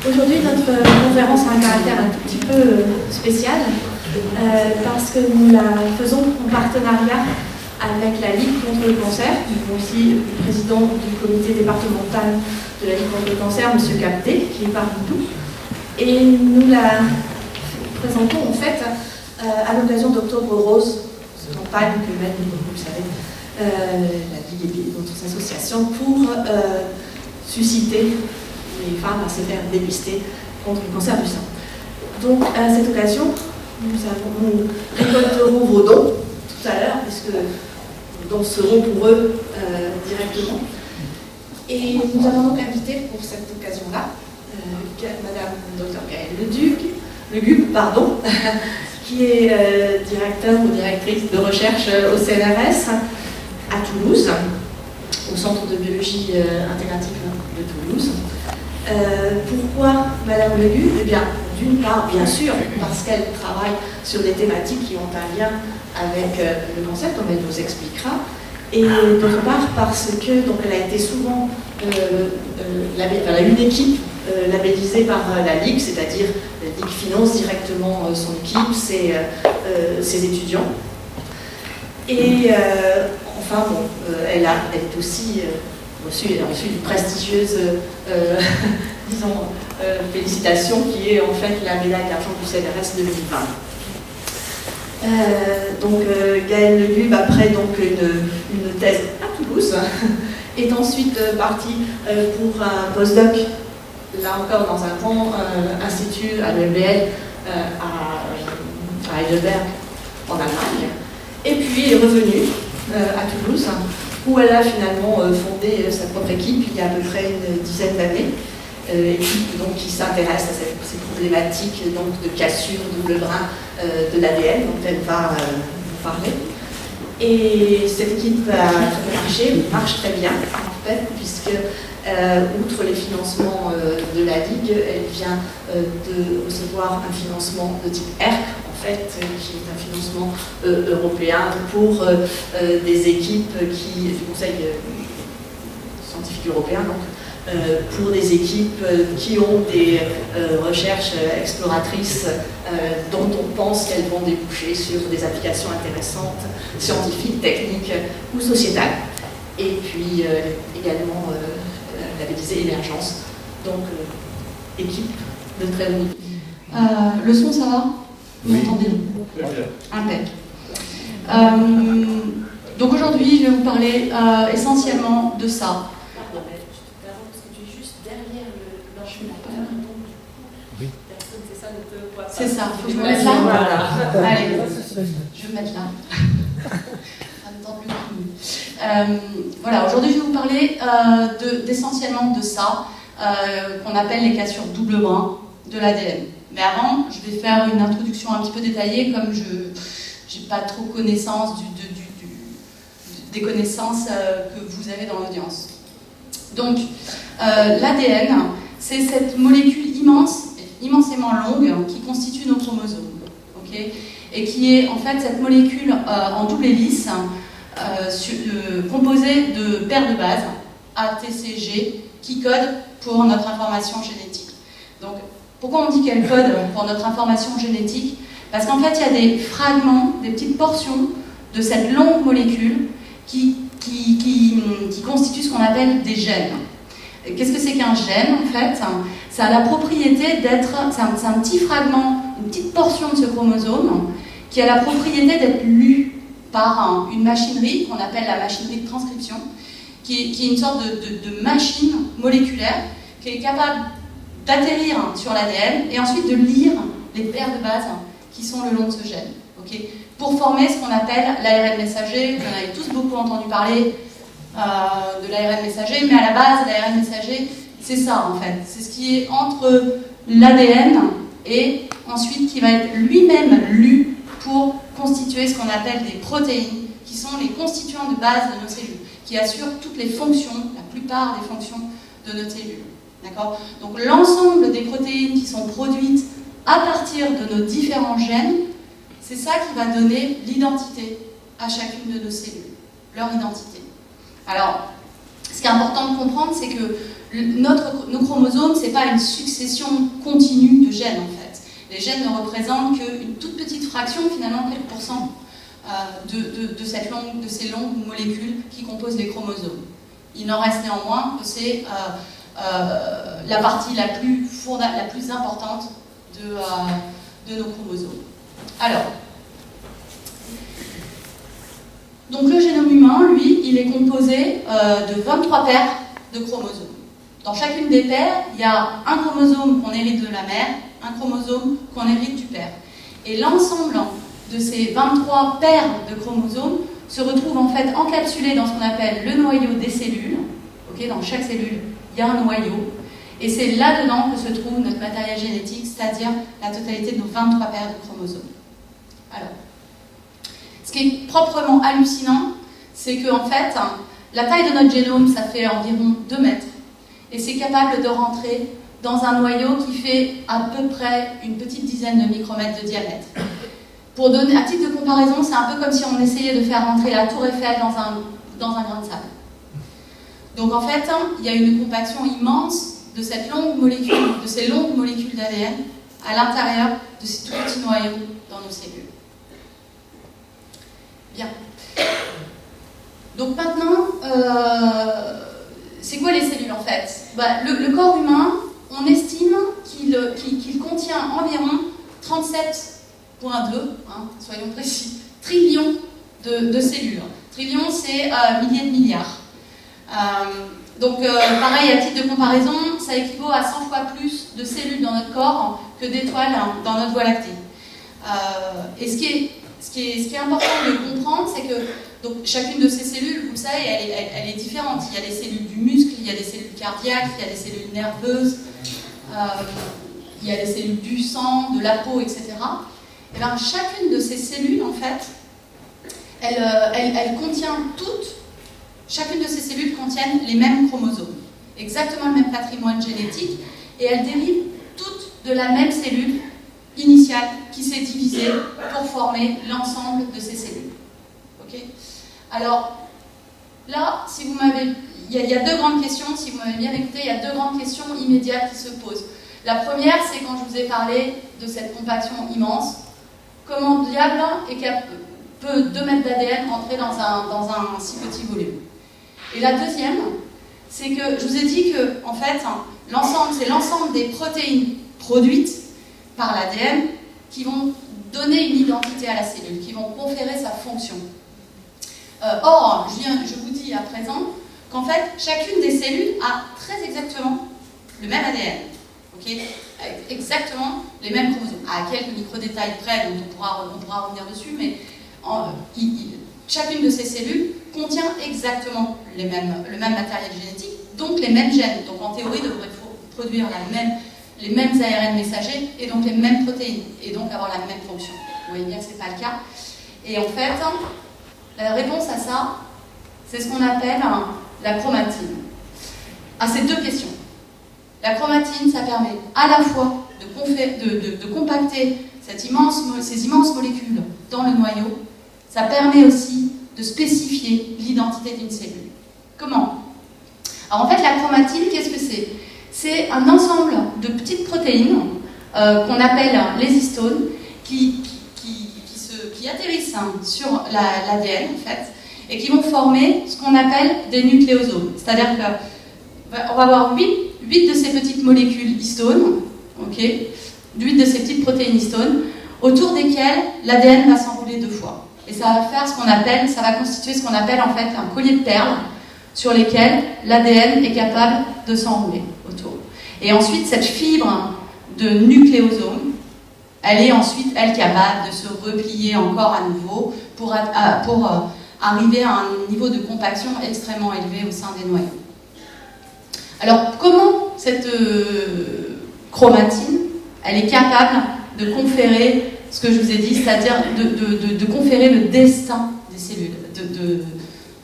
Aujourd'hui, notre conférence a un caractère un tout petit peu spécial parce que nous la faisons en partenariat avec la Ligue contre le cancer. Nous avons aussi le président du comité départemental de la Ligue contre le cancer, M. Capté, qui est parmi nous. Et nous la présentons en fait à l'occasion d'Octobre Rose, ce campagne que mène, vous le savez, la Ligue et d'autres associations pour susciter les femmes à se faire dépister contre le cancer du sein. Donc à cette occasion, nous récolterons vos dons tout à l'heure, puisque vos dons seront pour eux directement. Et nous avons donc invité pour cette occasion-là Madame Dr Gaëlle Leguc, qui est directeur ou directrice de recherche au CNRS à Toulouse, au Centre de biologie intégrative de Toulouse. Pourquoi Madame Leguc? Eh bien, d'une part, bien sûr, parce qu'elle travaille sur des thématiques qui ont un lien avec le cancer, comme elle nous expliquera, et d'autre part parce que donc elle a été souvent elle a une équipe labellisée par la Ligue, c'est-à-dire la Ligue finance directement son équipe, ses étudiants. Et enfin, bon, elle est aussi reçu une prestigieuse disons, félicitation qui est en fait la médaille d'argent du CNRS 2020. Donc Gaëlle Leguc, après donc, une thèse à Toulouse, est ensuite partie pour un postdoc, là encore dans un grand institut à l'EBL à Heidelberg en Allemagne, et puis est revenue à Toulouse, où elle a finalement fondé sa propre équipe il y a à peu près une dizaine d'années, équipe donc, qui s'intéresse à ces problématiques donc, de cassure double brin de l'ADN, dont elle va vous parler. Et cette équipe marche très bien en fait, puisque outre les financements de la Ligue, elle vient de recevoir un financement de type ERC, en fait, qui est un financement européen pour des équipes du Conseil scientifique européen, donc, pour des équipes qui ont des recherches exploratrices dont on pense qu'elles vont déboucher sur des applications intéressantes, scientifiques, techniques ou sociétales. Et puis également labellisée Émergence, donc équipe de très haut niveau. Le son, ça va? Vous m'entendez? Impec. Donc aujourd'hui, je vais vous parler essentiellement de ça. Pardon, mais je te permets parce que tu es juste derrière l'ordinateur, donc oui. Personne, c'est ça, ne te voit pas. C'est ça, faut que je me mette là. Voilà. Allez, je vais me mettre là. Ça me tente le coup. Voilà, aujourd'hui, je vais vous parler d'essentiellement de ça, qu'on appelle les cassures double brin de l'ADN. Mais avant, je vais faire une introduction un petit peu détaillée, comme je n'ai pas trop connaissance des connaissances que vous avez dans l'audience. Donc, l'ADN, c'est cette molécule immensément longue qui constitue nos chromosomes, okay, et qui est en fait cette molécule en double hélice composée de paires de bases A, T, C, G qui codent pour notre information génétique. Donc, pourquoi on dit qu'elle code pour notre information génétique? Parce qu'en fait, il y a des fragments, des petites portions de cette longue molécule qui constituent ce qu'on appelle des gènes. Qu'est-ce que c'est qu'un gène, en fait? Ça a la propriété d'être... C'est un petit fragment, une petite portion de ce chromosome qui a la propriété d'être lu par une machinerie qu'on appelle la machinerie de transcription, qui est une sorte de machine moléculaire qui est capable d'atterrir sur l'ADN et ensuite de lire les paires de bases qui sont le long de ce gène, okay, pour former ce qu'on appelle l'ARN messager. Vous en avez tous beaucoup entendu parler de l'ARN messager, mais à la base, l'ARN messager, c'est ça en fait. C'est ce qui est entre l'ADN et ensuite qui va être lui-même lu pour constituer ce qu'on appelle des protéines, qui sont les constituants de base de nos cellules, qui assurent toutes les fonctions, la plupart des fonctions de notre cellule. D'accord ? Donc l'ensemble des protéines qui sont produites à partir de nos différents gènes, c'est ça qui va donner l'identité à chacune de nos cellules, leur identité. Alors, ce qui est important de comprendre, c'est que nos chromosomes, ce n'est pas une succession continue de gènes, en fait. Les gènes ne représentent qu'une toute petite fraction, finalement, quelques pourcents de ces longues molécules qui composent les chromosomes. Il en reste néanmoins que c'est la partie la plus importante de nos chromosomes. Alors, donc le génome humain, lui, il est composé de 23 paires de chromosomes. Dans chacune des paires, il y a un chromosome qu'on hérite de la mère, un chromosome qu'on hérite du père. Et l'ensemble de ces 23 paires de chromosomes se retrouve en fait encapsulé dans ce qu'on appelle le noyau des cellules. Okay, dans chaque cellule, il y a un noyau. Et c'est là-dedans que se trouve notre matériel génétique, c'est-à-dire la totalité de nos 23 paires de chromosomes. Alors, ce qui est proprement hallucinant, c'est qu'en fait, la taille de notre génome, ça fait environ 2 mètres. Et c'est capable de rentrer dans un noyau qui fait à peu près une petite dizaine de micromètres de diamètre. Pour donner, à titre de comparaison, c'est un peu comme si on essayait de faire rentrer la tour Eiffel dans un grain de sable. Donc en fait, il y a une compaction immense de ces longues molécules d'ADN à l'intérieur de ces tout petits noyaux dans nos cellules. Bien. Donc maintenant, c'est quoi les cellules en fait? Le corps humain, on estime qu'il contient environ 37,2, soyons précis, trillions de cellules. Trillion, c'est milliers de milliards. Pareil, à titre de comparaison, ça équivaut à 100 fois plus de cellules dans notre corps que d'étoiles dans notre Voie lactée. Et ce qui est important de comprendre, c'est que donc, chacune de ces cellules, vous le savez, elle est différente. Il y a des cellules du muscle, il y a des cellules cardiaques, il y a des cellules nerveuses, il y a des cellules du sang, de la peau, etc. Et bien, chacune de ces cellules, en fait, elle contient chacune de ces cellules contiennent les mêmes chromosomes, exactement le même patrimoine génétique, et elles dérivent toutes de la même cellule initiale qui s'est divisée pour former l'ensemble de ces cellules. Okay. Alors, là, il y a 2 grandes questions, si vous m'avez bien écouté, il y a 2 grandes questions immédiates qui se posent. La première, c'est quand je vous ai parlé de cette compaction immense, comment diable peut 2 mètres d'ADN entrer dans un si petit volume? Et la deuxième, c'est que je vous ai dit que, en fait, c'est l'ensemble des protéines produites par l'ADN qui vont donner une identité à la cellule, qui vont conférer sa fonction. Or, je vous dis à présent qu'en fait, chacune des cellules a très exactement le même ADN, okay, exactement les mêmes chromosomes, à quelques micro-détails près, dont on pourra revenir dessus, mais chacune de ces cellules contient exactement le même matériel génétique, donc les mêmes gènes. Donc en théorie, devrait produire les mêmes ARN messagers et donc les mêmes protéines, et donc avoir la même fonction. Vous voyez bien que ce n'est pas le cas. Et en fait, la réponse à ça, c'est ce qu'on appelle la chromatine. À ces 2 questions. La chromatine, ça permet à la fois de compacter ces immenses molécules dans le noyau. Ça permet aussi de spécifier l'identité d'une cellule. Comment? Alors en fait, la chromatine, qu'est-ce que c'est? C'est un ensemble de petites protéines qu'on appelle les histones qui atterrissent sur l'ADN en fait, et qui vont former ce qu'on appelle des nucléosomes. C'est-à-dire qu'on va avoir 8 de ces petites molécules histones, okay, 8 de ces petites protéines histones, autour desquelles l'ADN va s'enrouler 2 fois. Et ça va constituer ce qu'on appelle en fait un collier de perles sur lesquels l'ADN est capable de s'enrouler autour. Et ensuite, cette fibre de nucléosome, elle est ensuite, capable de se replier encore à nouveau pour arriver à un niveau de compaction extrêmement élevé au sein des noyaux. Alors, comment cette chromatine, elle est capable de conférer ce que je vous ai dit, c'est-à-dire de conférer le destin des cellules,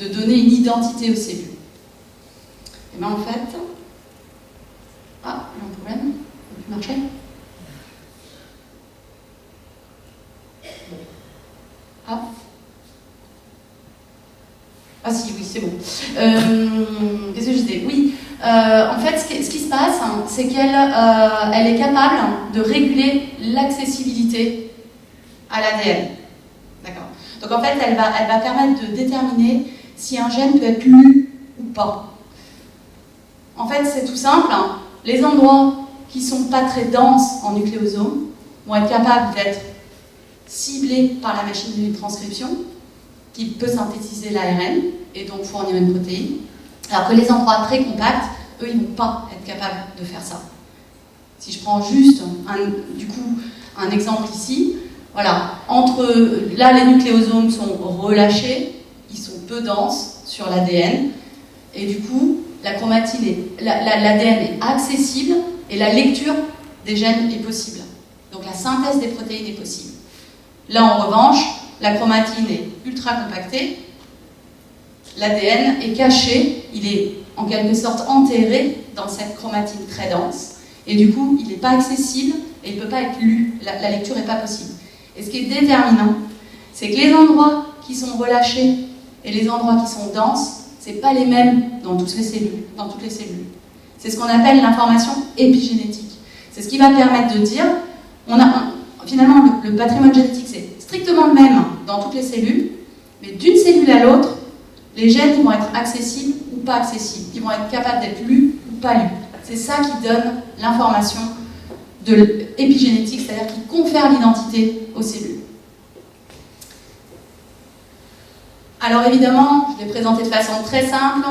de donner une identité aux cellules? Et bien en fait... Ah, il y a un problème, ça peut marcher. Ah si, oui, c'est bon. Qu'est-ce que je disais? Oui, en fait, c'est qu'elle elle est capable de réguler l'accessibilité à l'ADN. D'accord. Donc en fait, elle va permettre de déterminer si un gène peut être lu ou pas. En fait, c'est tout simple. Les endroits qui ne sont pas très denses en nucléosomes vont être capables d'être ciblés par la machine de transcription qui peut synthétiser l'ARN et donc fournir une protéine. Alors que les endroits très compacts, eux, ils ne vont pas être capables de faire ça. Si je prends juste un exemple ici, voilà, là les nucléosomes sont relâchés, ils sont peu denses sur l'ADN, et du coup, l'ADN est accessible et la lecture des gènes est possible. Donc la synthèse des protéines est possible. Là, en revanche, la chromatine est ultra compactée, l'ADN est caché, il est en quelque sorte enterré dans cette chromatine très dense, et du coup, il n'est pas accessible et il ne peut pas être lu, la lecture n'est pas possible. Et ce qui est déterminant, c'est que les endroits qui sont relâchés et les endroits qui sont denses, ce n'est pas les mêmes dans toutes les cellules. C'est ce qu'on appelle l'information épigénétique. C'est ce qui va permettre de dire, finalement, le patrimoine génétique, c'est strictement le même dans toutes les cellules, mais d'une cellule à l'autre, les gènes vont être accessibles ou pas accessibles. Ils vont être capables d'être lus ou pas lus. C'est ça qui donne l'information épigénétique, c'est-à-dire qui confère l'identité aux cellules. Alors évidemment, je l'ai présenté de façon très simple,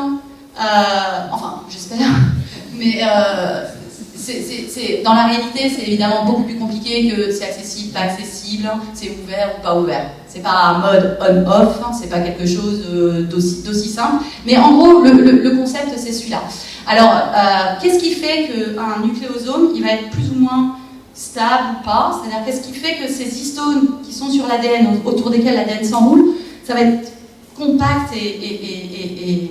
enfin j'espère, mais dans la réalité c'est évidemment beaucoup plus compliqué que c'est accessible, pas accessible, c'est ouvert ou pas ouvert. C'est pas un mode on-off, hein, c'est pas quelque chose d'aussi simple, mais en gros le concept c'est celui-là. Alors qu'est-ce qui fait qu'un nucléosome il va être plus ou moins stable ou pas? C'est-à-dire qu'est-ce qui fait que ces histones qui sont sur l'ADN, autour desquels l'ADN s'enroule, ça va être compact et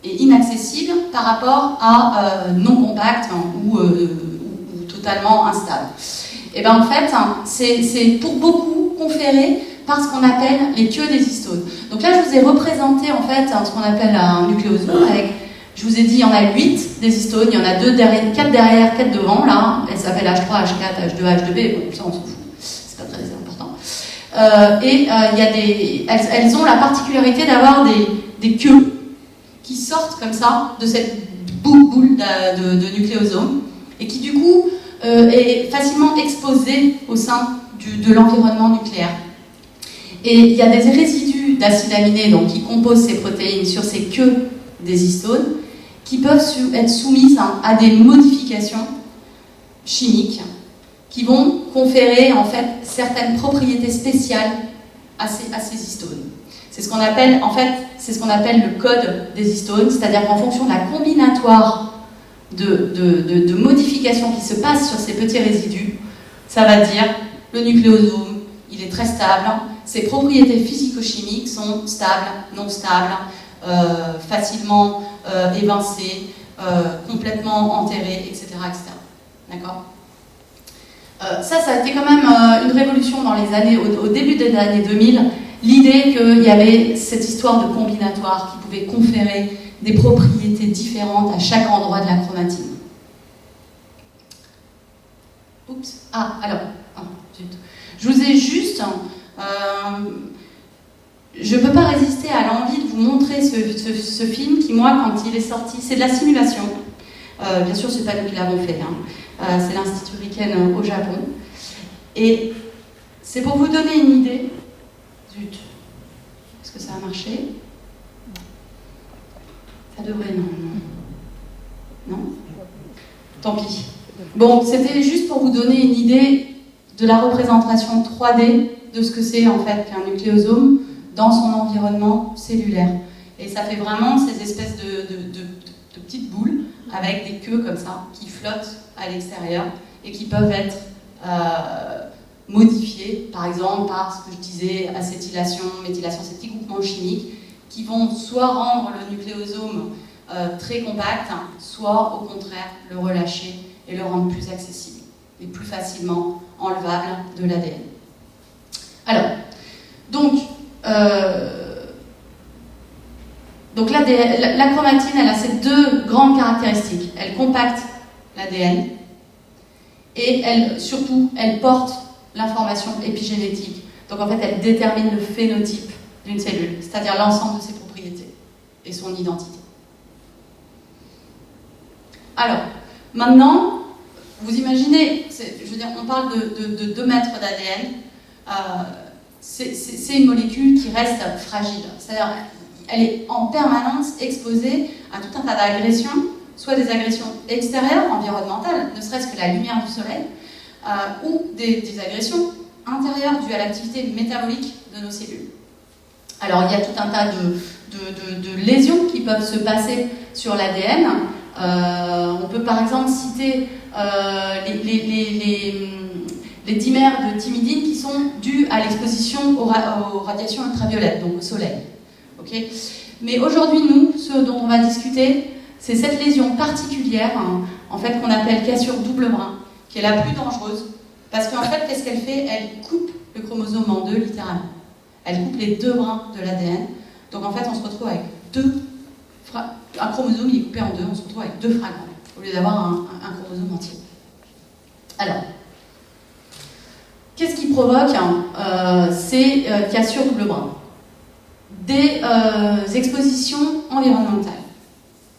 inaccessible par rapport à non compact ou totalement instable. Et bien en fait, c'est pour beaucoup conféré par ce qu'on appelle les queues des histones. Donc là, je vous ai représenté en fait ce qu'on appelle un nucléosome avec, je vous ai dit, il y en a 8 des histones, il y en a 4 derrière, 4 devant, là. Elles s'appellent H3, H4, H2, H2B, bon, ça on s'en fout, c'est pas très important. Elles ont la particularité d'avoir des queues qui sortent comme ça de cette boule de nucléosome et qui du coup est facilement exposée au sein de l'environnement nucléaire. Et il y a des résidus d'acides aminés donc, qui composent ces protéines sur ces queues des histones qui peuvent être soumises à des modifications chimiques qui vont conférer en fait certaines propriétés spéciales à ces histones. C'est ce qu'on appelle le code des histones, c'est-à-dire qu'en fonction de la combinatoire de modifications qui se passent sur ces petits résidus, ça va dire le nucléosome, il est très stable, ses propriétés physico-chimiques sont stables, non stables, facilement évincées, complètement enterrées, etc. etc. D'accord ? Ça a été quand même une révolution dans les années, au début des années 2000, l'idée qu'il y avait cette histoire de combinatoire qui pouvait conférer des propriétés différentes à chaque endroit de la chromatine. Oups, zut. Je vous ai juste... je ne peux pas résister à l'envie de vous montrer ce film qui, moi, quand il est sorti, c'est de la simulation. Bien sûr, ce n'est pas nous qui l'avons fait, hein. C'est l'Institut Riken au Japon. Et c'est pour vous donner une idée. Zut. Est-ce que ça a marché? Ça devrait, non. Tant pis. Bon, c'était juste pour vous donner une idée de la représentation 3D de ce que c'est en fait qu'un nucléosome dans son environnement cellulaire. Et ça fait vraiment ces espèces de petites boules avec des queues comme ça qui flottent à l'extérieur et qui peuvent être modifiées, par exemple par ce que je disais, acétylation, méthylation, ces petits groupements chimiques qui vont soit rendre le nucléosome très compact, soit au contraire le relâcher et le rendre plus accessible et plus facilement enlevable de l'ADN. Alors, donc la chromatine, elle a ces deux grandes caractéristiques. Elle compacte l'ADN, et surtout, elle porte l'information épigénétique. Donc en fait, elle détermine le phénotype d'une cellule, c'est-à-dire l'ensemble de ses propriétés et son identité. Alors, maintenant, vous imaginez, je veux dire, on parle de 2 mètres d'ADN, c'est une molécule qui reste fragile, c'est-à-dire elle est en permanence exposée à tout un tas d'agressions, soit des agressions extérieures, environnementales, ne serait-ce que la lumière du soleil, ou des agressions intérieures dues à l'activité métabolique de nos cellules. Alors il y a tout un tas de lésions qui peuvent se passer sur l'ADN. On peut par exemple citer les dimères de thymidine qui sont dus à l'exposition aux radiations ultraviolettes, donc au soleil. Okay. Mais aujourd'hui, nous, ce dont on va discuter, c'est cette lésion particulière, en fait, qu'on appelle cassure double brin, qui est la plus dangereuse, parce qu'en fait, qu'est-ce qu'elle fait? Elle coupe le chromosome en 2, littéralement. Elle coupe les 2 brins de l'ADN. Donc en fait, on se retrouve avec un chromosome, il est coupé en 2, on se retrouve avec 2 fragments, au lieu d'avoir un chromosome entier. Alors, qu'est-ce qui provoque ces cassures double brin? Des expositions environnementales.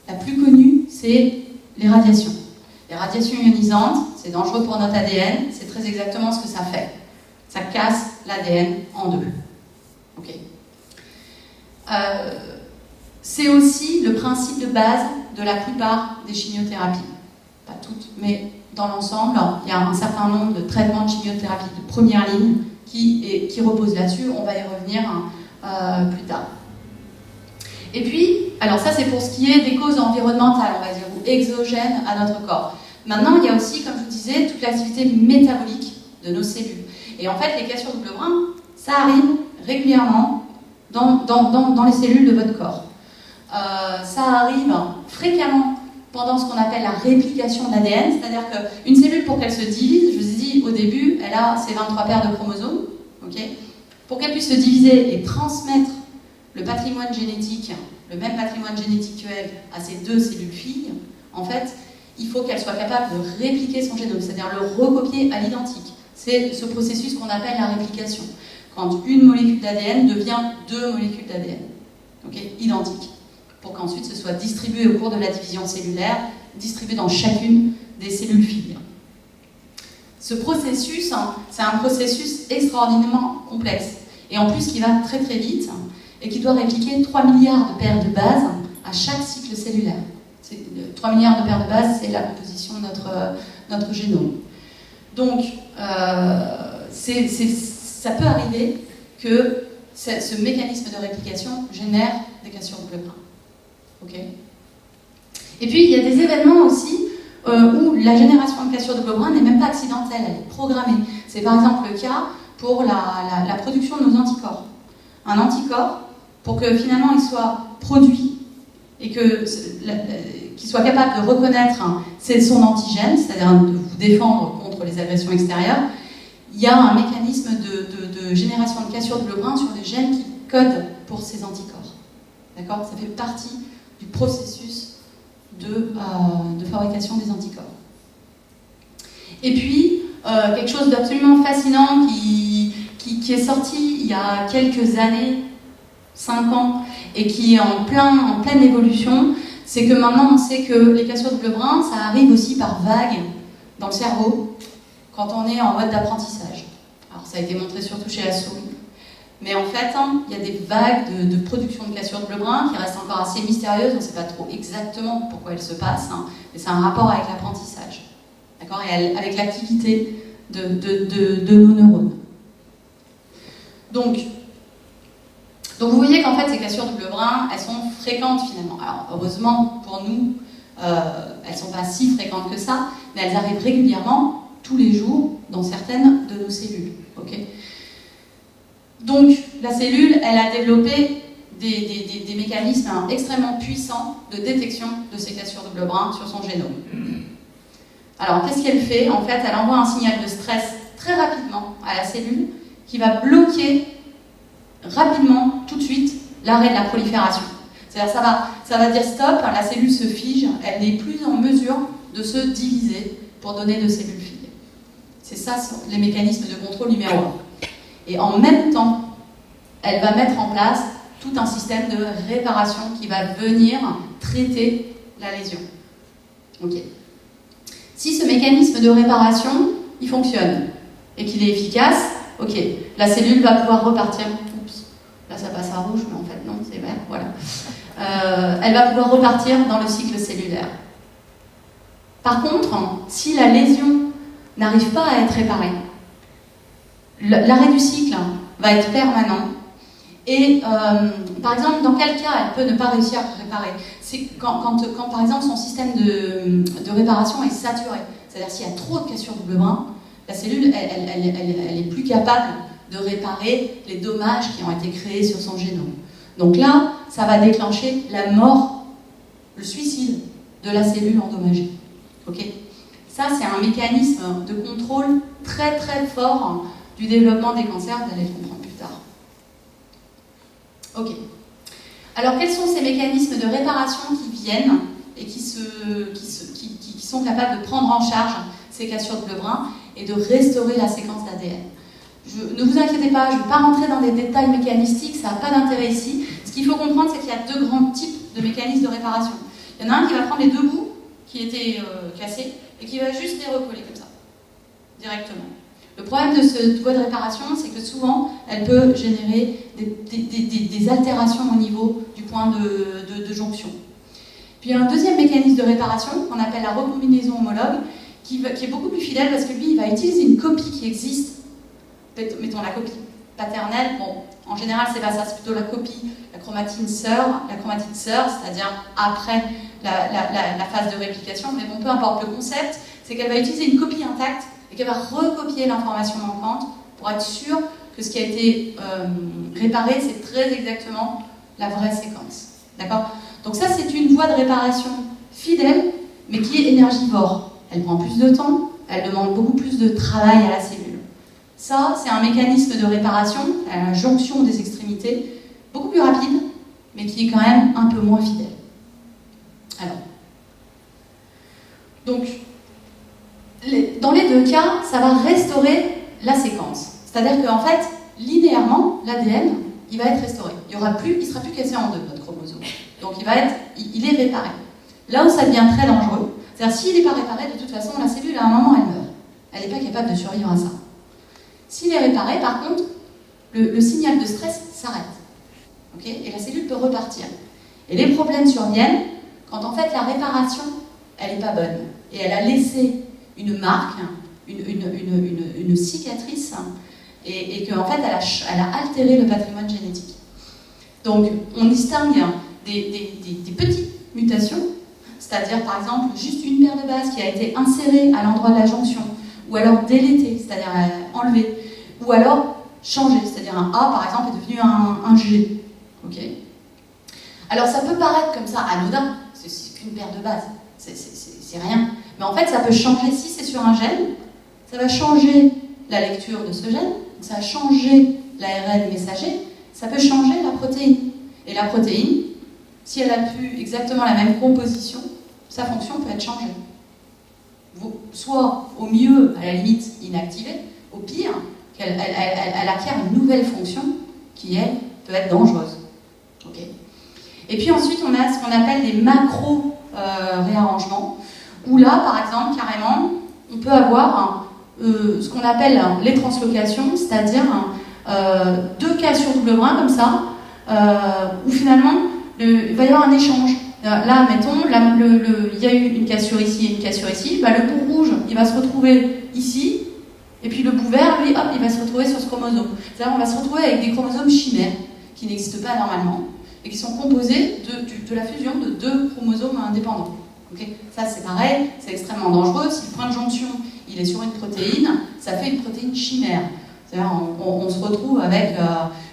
La plus connue, c'est les radiations. Les radiations ionisantes, c'est dangereux pour notre ADN, c'est très exactement ce que ça fait. Ça casse l'ADN en 2. Okay. C'est aussi le principe de base de la plupart des chimiothérapies. Pas toutes, mais dans l'ensemble, il y a un certain nombre de traitements de chimiothérapie de première ligne qui reposent là-dessus. On va y revenir plus tard. Et puis, alors ça c'est pour ce qui est des causes environnementales, on va dire, ou exogènes à notre corps. Maintenant, il y a aussi, comme je vous disais, toute l'activité métabolique de nos cellules. Et en fait, les cassures double brin, ça arrive régulièrement dans les cellules de votre corps. Ça arrive fréquemment pendant ce qu'on appelle la réplication de l'ADN, c'est-à-dire qu'une cellule, pour qu'elle se divise, je vous ai dit au début, elle a ses 23 paires de chromosomes, okay. Pour qu'elle puisse se diviser et transmettre le patrimoine génétique, le même patrimoine génétique qu'elle, à ses 2 cellules filles, en fait, il faut qu'elle soit capable de répliquer son génome, c'est-à-dire le recopier à l'identique. C'est ce processus qu'on appelle la réplication, quand une molécule d'ADN devient 2 molécules d'ADN, okay, identiques, pour qu'ensuite ce soit distribué au cours de la division cellulaire, distribué dans chacune des cellules filles. Ce processus, c'est un processus extraordinairement complexe, et en plus qui va très très vite, et qui doit répliquer 3 milliards de paires de bases à chaque cycle cellulaire. 3 milliards de paires de bases, c'est la composition de notre génome. Donc, ça peut arriver que ce mécanisme de réplication génère des cassures double brin. Okay. Et puis, il y a des événements aussi où la génération de cassures double brin n'est même pas accidentelle, elle est programmée. C'est par exemple le cas pour la production de nos anticorps. Un anticorps, pour que finalement il soit produit et qu'il soit capable de reconnaître son antigène, c'est-à-dire de vous défendre contre les agressions extérieures, il y a un mécanisme de génération de cassures double brin sur les gènes qui codent pour ces anticorps. D'accord ? Ça fait partie du processus de fabrication des anticorps. Et puis, quelque chose d'absolument fascinant qui est sorti il y a quelques années, 5 ans, et qui est en pleine évolution, c'est que maintenant on sait que les cassures double brin, ça arrive aussi par vagues dans le cerveau, quand on est en mode d'apprentissage. Alors ça a été montré surtout chez la souris. Mais en fait, il y a des vagues de production de cassures double brin qui restent encore assez mystérieuses, on ne sait pas trop exactement pourquoi elles se passent, mais c'est un rapport avec l'apprentissage, d'accord, et avec l'activité de nos neurones. Donc vous voyez qu'en fait, ces cassures double brin, elles sont fréquentes finalement. Alors heureusement pour nous, elles ne sont pas si fréquentes que ça, mais elles arrivent régulièrement, tous les jours, dans certaines de nos cellules. Okay. Donc la cellule, elle a développé des mécanismes extrêmement puissants de détection de ces cassures double brin sur son génome. Alors qu'est-ce qu'elle fait? En fait, elle envoie un signal de stress très rapidement à la cellule qui va bloquer rapidement, tout de suite, l'arrêt de la prolifération. C'est-à-dire ça va dire stop, la cellule se fige, elle n'est plus en mesure de se diviser pour donner de cellules filles. C'est ça les mécanismes de contrôle numéro 1. Et en même temps, elle va mettre en place tout un système de réparation qui va venir traiter la lésion. Ok. Si ce mécanisme de réparation, il fonctionne et qu'il est efficace, ok, la cellule va pouvoir repartir. Oups, là ça passe à rouge, mais en fait non, c'est vert, voilà. Elle va pouvoir repartir dans le cycle cellulaire. Par contre, si la lésion n'arrive pas à être réparée, l'arrêt du cycle va être permanent. Et par exemple, dans quel cas elle peut ne pas réussir à réparer? C'est quand par exemple son système de réparation est saturé. C'est-à-dire s'il y a trop de cassures double brin, la cellule elle est plus capable de réparer les dommages qui ont été créés sur son génome. Donc là, ça va déclencher la mort, le suicide de la cellule endommagée. Okay. Ça, c'est un mécanisme de contrôle très très fort du développement des cancers, vous allez le comprendre plus tard. Ok. Alors, quels sont ces mécanismes de réparation qui viennent et qui sont capables de prendre en charge ces cassures de bleu brun et de restaurer la séquence d'ADN? Ne vous inquiétez pas, je ne vais pas rentrer dans des détails mécanistiques, ça n'a pas d'intérêt ici. Ce qu'il faut comprendre, c'est qu'il y a deux grands types de mécanismes de réparation. Il y en a un qui va prendre les deux bouts qui étaient cassés et qui va juste les recoller comme ça, directement. Le problème de cette voie de réparation, c'est que souvent, elle peut générer des altérations au niveau du point de jonction. Puis il y a un deuxième mécanisme de réparation qu'on appelle la recombinaison homologue, qui est beaucoup plus fidèle parce que lui, il va utiliser une copie qui existe. Mettons la copie paternelle, bon, en général c'est pas ça, c'est plutôt la copie, la chromatine sœur, c'est-à-dire après la phase de réplication, mais bon, peu importe, le concept, c'est qu'elle va utiliser une copie intacte et qu'elle va recopier l'information manquante pour être sûre que ce qui a été réparé, c'est très exactement la vraie séquence. D'accord? Donc ça, c'est une voie de réparation fidèle, mais qui est énergivore. Elle prend plus de temps, elle demande beaucoup plus de travail à la cellule. Ça, c'est un mécanisme de réparation, à la jonction des extrémités, beaucoup plus rapide, mais qui est quand même un peu moins fidèle. Alors, donc, dans les deux cas, ça va restaurer la séquence. C'est-à-dire qu'en fait, linéairement, l'ADN, il va être restauré. Il ne sera plus cassé en deux, notre chromosome. Donc, il est réparé. Là où ça devient très dangereux, c'est-à-dire s'il n'est pas réparé, de toute façon, la cellule, à un moment, elle meurt. Elle n'est pas capable de survivre à ça. S'il est réparé, par contre, le signal de stress s'arrête. Okay, et la cellule peut repartir. Et les problèmes surviennent quand en fait la réparation, elle n'est pas bonne. Et elle a laissé une marque, une cicatrice, et qu'en fait elle a altéré le patrimoine génétique. Donc on distingue des petites mutations, c'est-à-dire par exemple juste une paire de bases qui a été insérée à l'endroit de la jonction, ou alors délétée, c'est-à-dire enlevée, ou alors changée, c'est-à-dire un A par exemple est devenu un G. Okay. Alors ça peut paraître comme ça anodin, c'est qu'une paire de bases, c'est rien. Mais en fait ça peut changer, si c'est sur un gène, ça va changer la lecture de ce gène, ça va changer l'ARN messager, ça peut changer la protéine. Et la protéine, si elle a plus exactement la même composition, sa fonction peut être changée. Soit au mieux, à la limite, inactivée, au pire, qu'elle acquiert une nouvelle fonction qui, elle, peut être dangereuse. Okay. Et puis ensuite, on a ce qu'on appelle des macro-réarrangements, où là, par exemple, carrément, on peut avoir ce qu'on appelle les translocations, c'est-à-dire deux cassures double brin comme ça, où finalement, il va y avoir un échange. Là, mettons, il y a eu une cassure ici et une cassure ici, le bout rouge, il va se retrouver ici, et puis le bout vert, lui, hop, il va se retrouver sur ce chromosome. C'est-à-dire qu'on va se retrouver avec des chromosomes chimères, qui n'existent pas normalement, et qui sont composés de la fusion de deux chromosomes indépendants. Okay, ça, c'est pareil, c'est extrêmement dangereux. Si le point de jonction, il est sur une protéine, ça fait une protéine chimère. C'est-à-dire on se retrouve avec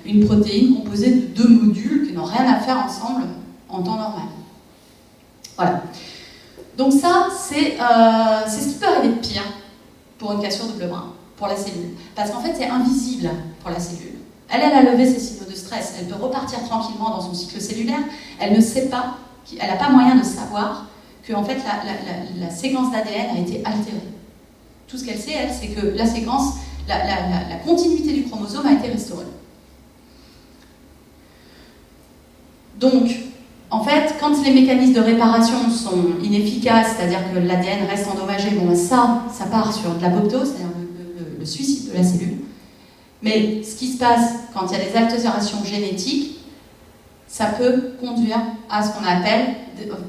une protéine composée de deux modules qui n'ont rien à faire ensemble en temps normal. Voilà. Donc ça, c'est ce qui peut arriver de pire pour une cassure double brin, pour la cellule. Parce qu'en fait, c'est invisible pour la cellule. Elle a levé ses signaux de stress, elle peut repartir tranquillement dans son cycle cellulaire, elle ne sait pas, elle n'a pas moyen de savoir que en fait, la séquence d'ADN a été altérée. Tout ce qu'elle sait, elle, c'est que la séquence, la continuité du chromosome a été restaurée. Donc, en fait, quand les mécanismes de réparation sont inefficaces, c'est-à-dire que l'ADN reste endommagé, bon, ça part sur de l'apoptose, c'est-à-dire le suicide de la cellule. Mais ce qui se passe quand il y a des altérations génétiques, ça peut conduire à ce qu'on appelle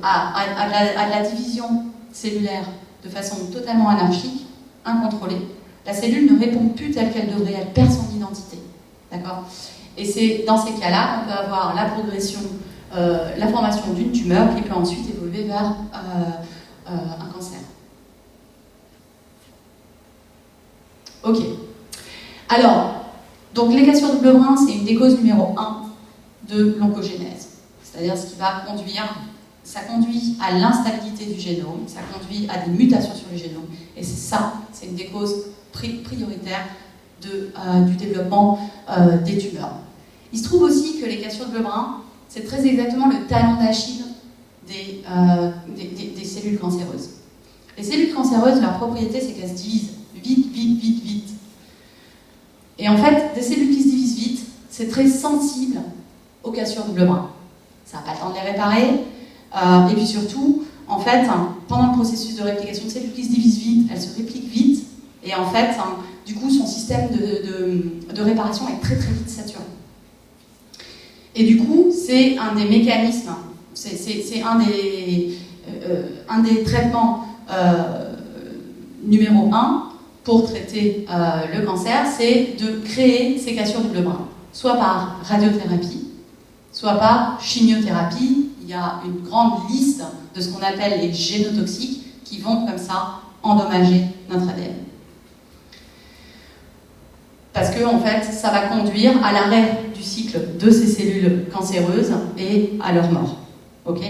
à la division cellulaire de façon totalement anarchique, incontrôlée. La cellule ne répond plus telle qu'elle devrait, elle perd son identité. D'accord ? Et c'est dans ces cas-là qu'on peut avoir la progression, la formation d'une tumeur qui peut ensuite évoluer vers un cancer. Ok. Alors, donc les cassures double brin, c'est une des causes numéro 1 de l'oncogénèse. C'est-à-dire ce qui va conduire, ça conduit à l'instabilité du génome, ça conduit à des mutations sur le génome. Et c'est une des causes prioritaires du développement des tumeurs. Il se trouve aussi que les cassures double brin, c'est très exactement le talon d'Achille des cellules cancéreuses. Les cellules cancéreuses, leur propriété, c'est qu'elles se divisent vite. Et en fait, des cellules qui se divisent vite, c'est très sensible aux cassures double brin. Ça n'a pas le temps de les réparer. Et puis surtout, en fait, pendant le processus de réplication de cellules qui se divisent vite, elles se répliquent vite. Et en fait, du coup, son système de réparation est très vite saturé. Et du coup, c'est un des mécanismes, c'est un des traitements numéro 1 pour traiter le cancer, c'est de créer ces cassures double brin, soit par radiothérapie, soit par chimiothérapie. Il y a une grande liste de ce qu'on appelle les génotoxiques qui vont comme ça endommager notre ADN. Parce que, en fait, ça va conduire à l'arrêt du cycle de ces cellules cancéreuses et à leur mort. Ok ?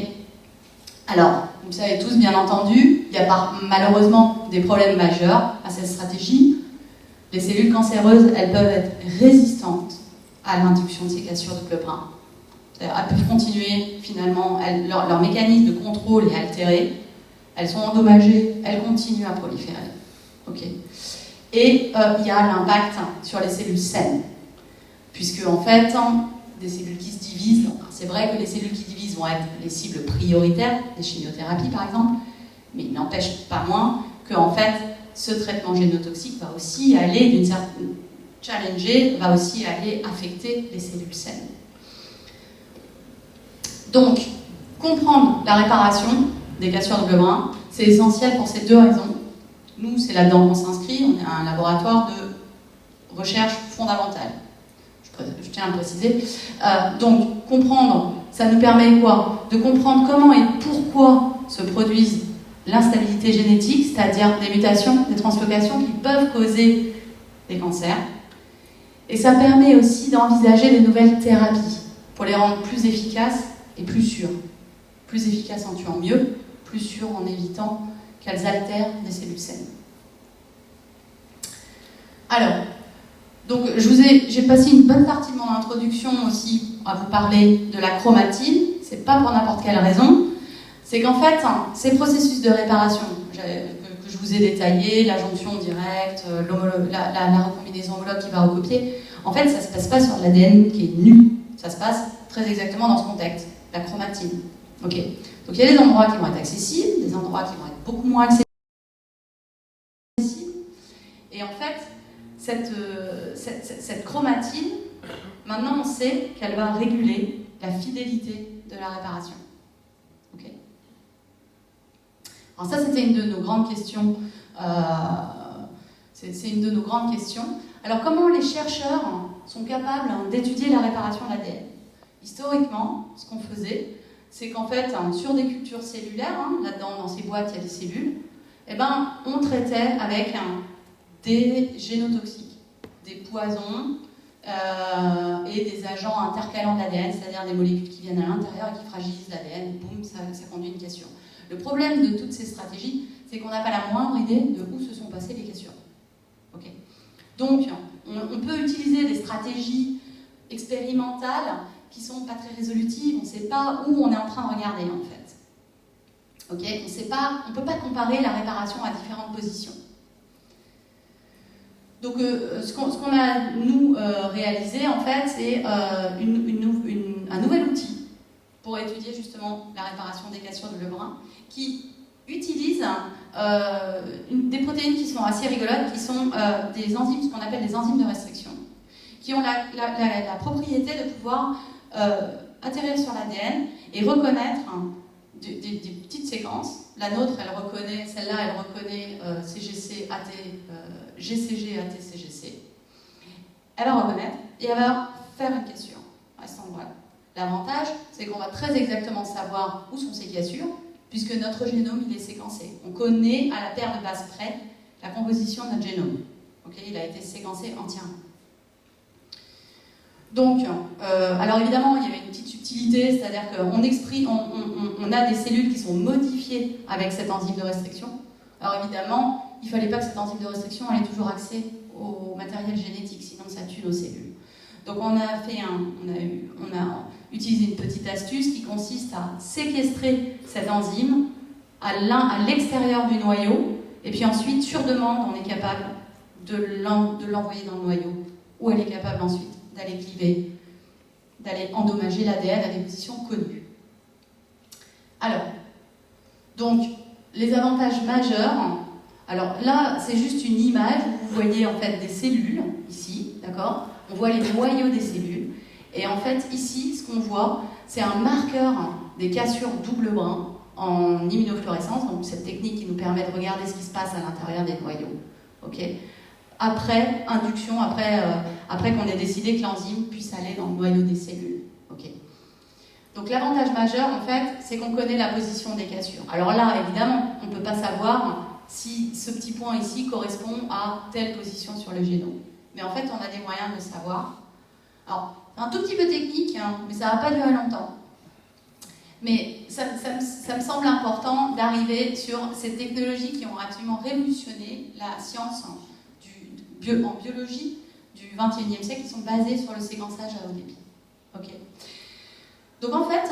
Alors, vous le savez tous, bien entendu, il y a malheureusement des problèmes majeurs à cette stratégie. Les cellules cancéreuses, elles peuvent être résistantes à l'induction de ces cassures double brin. C'est-à-dire, elles peuvent continuer, finalement, leur mécanisme de contrôle est altéré, elles sont endommagées, elles continuent à proliférer. Ok ? Et il y a l'impact sur les cellules saines, puisque en fait, des cellules qui se divisent, c'est vrai que les cellules qui divisent vont être les cibles prioritaires des chimiothérapies par exemple, mais il n'empêche pas moins que en fait, ce traitement génotoxique va aussi aller d'une certaine challenger, va aussi aller affecter les cellules saines. Donc, comprendre la réparation des cassures double brin, c'est essentiel pour ces deux raisons. Nous, c'est là-dedans qu'on s'inscrit, on est un laboratoire de recherche fondamentale. Je tiens à le préciser. Donc, comprendre, ça nous permet quoi ? De comprendre comment et pourquoi se produisent l'instabilité génétique, c'est-à-dire des mutations, des translocations qui peuvent causer des cancers. Et ça permet aussi d'envisager des nouvelles thérapies pour les rendre plus efficaces et plus sûres. Plus efficaces en tuant mieux, plus sûres en évitant qu'elles altèrent des cellules saines. Alors, donc j'ai passé une bonne partie de mon introduction aussi à vous parler de la chromatine. C'est pas pour n'importe quelle raison. C'est qu'en fait, ces processus de réparation que je vous ai détaillés, la jonction directe, la recombinaison homologue qui va recopier, en fait, ça se passe pas sur l'ADN qui est nu. Ça se passe très exactement dans ce contexte, la chromatine. Ok. Donc il y a des endroits qui vont être accessibles, des endroits qui vont être beaucoup moins accessibles. Et en fait, cette chromatine, maintenant on sait qu'elle va réguler la fidélité de la réparation. Okay. Alors ça, c'était une de nos grandes questions. C'est une de nos grandes questions. Alors comment les chercheurs sont capables d'étudier la réparation de l'ADN ? Historiquement, ce qu'on faisait, c'est qu'en fait, sur des cultures cellulaires, là-dedans, dans ces boîtes, il y a des cellules, eh ben, on traitait avec des génotoxiques, des poisons et des agents intercalants de l'ADN, c'est-à-dire des molécules qui viennent à l'intérieur et qui fragilisent l'ADN, boum, ça conduit à une cassure. Le problème de toutes ces stratégies, c'est qu'on n'a pas la moindre idée de où se sont passées les cassures. Okay. Donc, on peut utiliser des stratégies expérimentales qui ne sont pas très résolutives, on ne sait pas où on est en train de regarder en fait. Ok, on ne peut pas comparer la réparation à différentes positions. Donc, ce qu'on a, nous, réalisé, en fait, c'est un nouvel outil pour étudier justement la réparation des cassures de Lebrun, qui utilise des protéines qui sont assez rigolotes, qui sont des enzymes, ce qu'on appelle des enzymes de restriction, qui ont la propriété de pouvoir atterrir sur l'ADN et reconnaître des petites séquences. La nôtre, celle-là, elle reconnaît CGC, AT, GCG, AT, CGC. Elle va reconnaître et elle va faire une cassure à cet endroit-là. L'avantage, c'est qu'on va très exactement savoir où sont ces cassures, puisque notre génome, il est séquencé. On connaît à la paire de bases près la composition de notre génome. Okay, il a été séquencé entièrement. Donc, alors évidemment, il y avait une petite subtilité, c'est-à-dire qu'on a des cellules qui sont modifiées avec cette enzyme de restriction. Alors évidemment, il ne fallait pas que cette enzyme de restriction ait toujours accès au matériel génétique, sinon ça tue nos cellules. Donc on a utilisé une petite astuce qui consiste à séquestrer cette enzyme à l'extérieur du noyau, et puis ensuite, sur demande, on est capable de l'envoyer dans le noyau, où elle est capable ensuite d'aller cliver, d'aller endommager l'ADN à des positions connues. Alors, donc, les avantages majeurs, alors là, c'est juste une image où vous voyez en fait des cellules, ici, d'accord ? On voit les noyaux des cellules, et en fait, ici, ce qu'on voit, c'est un marqueur des cassures double brin en immunofluorescence, donc cette technique qui nous permet de regarder ce qui se passe à l'intérieur des noyaux, ok ? Après induction, après qu'on ait décidé que l'enzyme puisse aller dans le noyau des cellules. Okay. Donc l'avantage majeur, en fait, c'est qu'on connaît la position des cassures. Alors là, évidemment, on ne peut pas savoir si ce petit point ici correspond à telle position sur le génome. Mais en fait, on a des moyens de le savoir. Alors, c'est un tout petit peu technique, hein, mais ça ne va pas durer longtemps. Mais ça me semble important d'arriver sur ces technologies qui ont absolument révolutionné la science en biologie du XXIe siècle, qui sont basées sur le séquençage à haut débit. Okay. Donc en fait,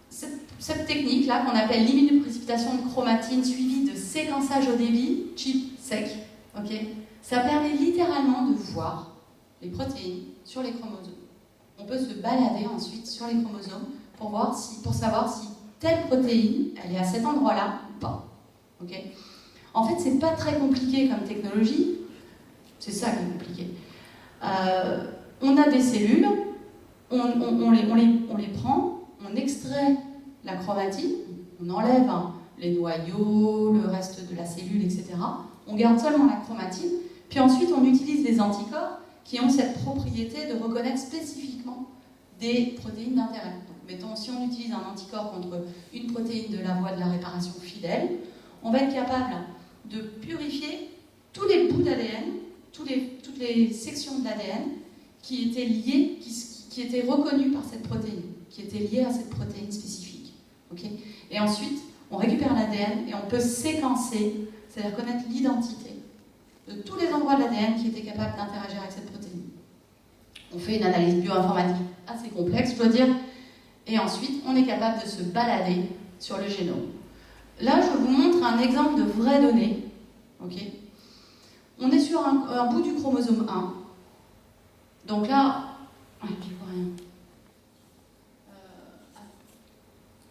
cette technique-là, qu'on appelle l'immunoprécipitation de chromatine suivie de séquençage au débit, ChIP-seq, okay, ça permet littéralement de voir les protéines sur les chromosomes. On peut se balader ensuite sur les chromosomes pour savoir si telle protéine, elle est à cet endroit-là ou pas. Okay. En fait, c'est pas très compliqué comme technologie. C'est ça qui est compliqué. On a des cellules, on les prend, on extrait la chromatine, on enlève les noyaux, le reste de la cellule, etc. On garde seulement la chromatine, puis ensuite on utilise des anticorps qui ont cette propriété de reconnaître spécifiquement des protéines d'intérêt. Donc, mettons, si on utilise un anticorps contre une protéine de la voie de la réparation fidèle, on va être capable de purifier tous les bouts d'ADN, toutes les sections de l'ADN qui étaient liées, qui étaient reconnues par cette protéine, qui étaient liées à cette protéine spécifique. Okay, et ensuite, on récupère l'ADN et on peut séquencer, c'est-à-dire connaître l'identité de tous les endroits de l'ADN qui étaient capables d'interagir avec cette protéine. On fait une analyse bioinformatique assez complexe, je dois dire, et ensuite, on est capable de se balader sur le génome. Là, je vous montre un exemple de vraies données. Okay. On est sur un bout du chromosome 1. Donc là, je vois rien.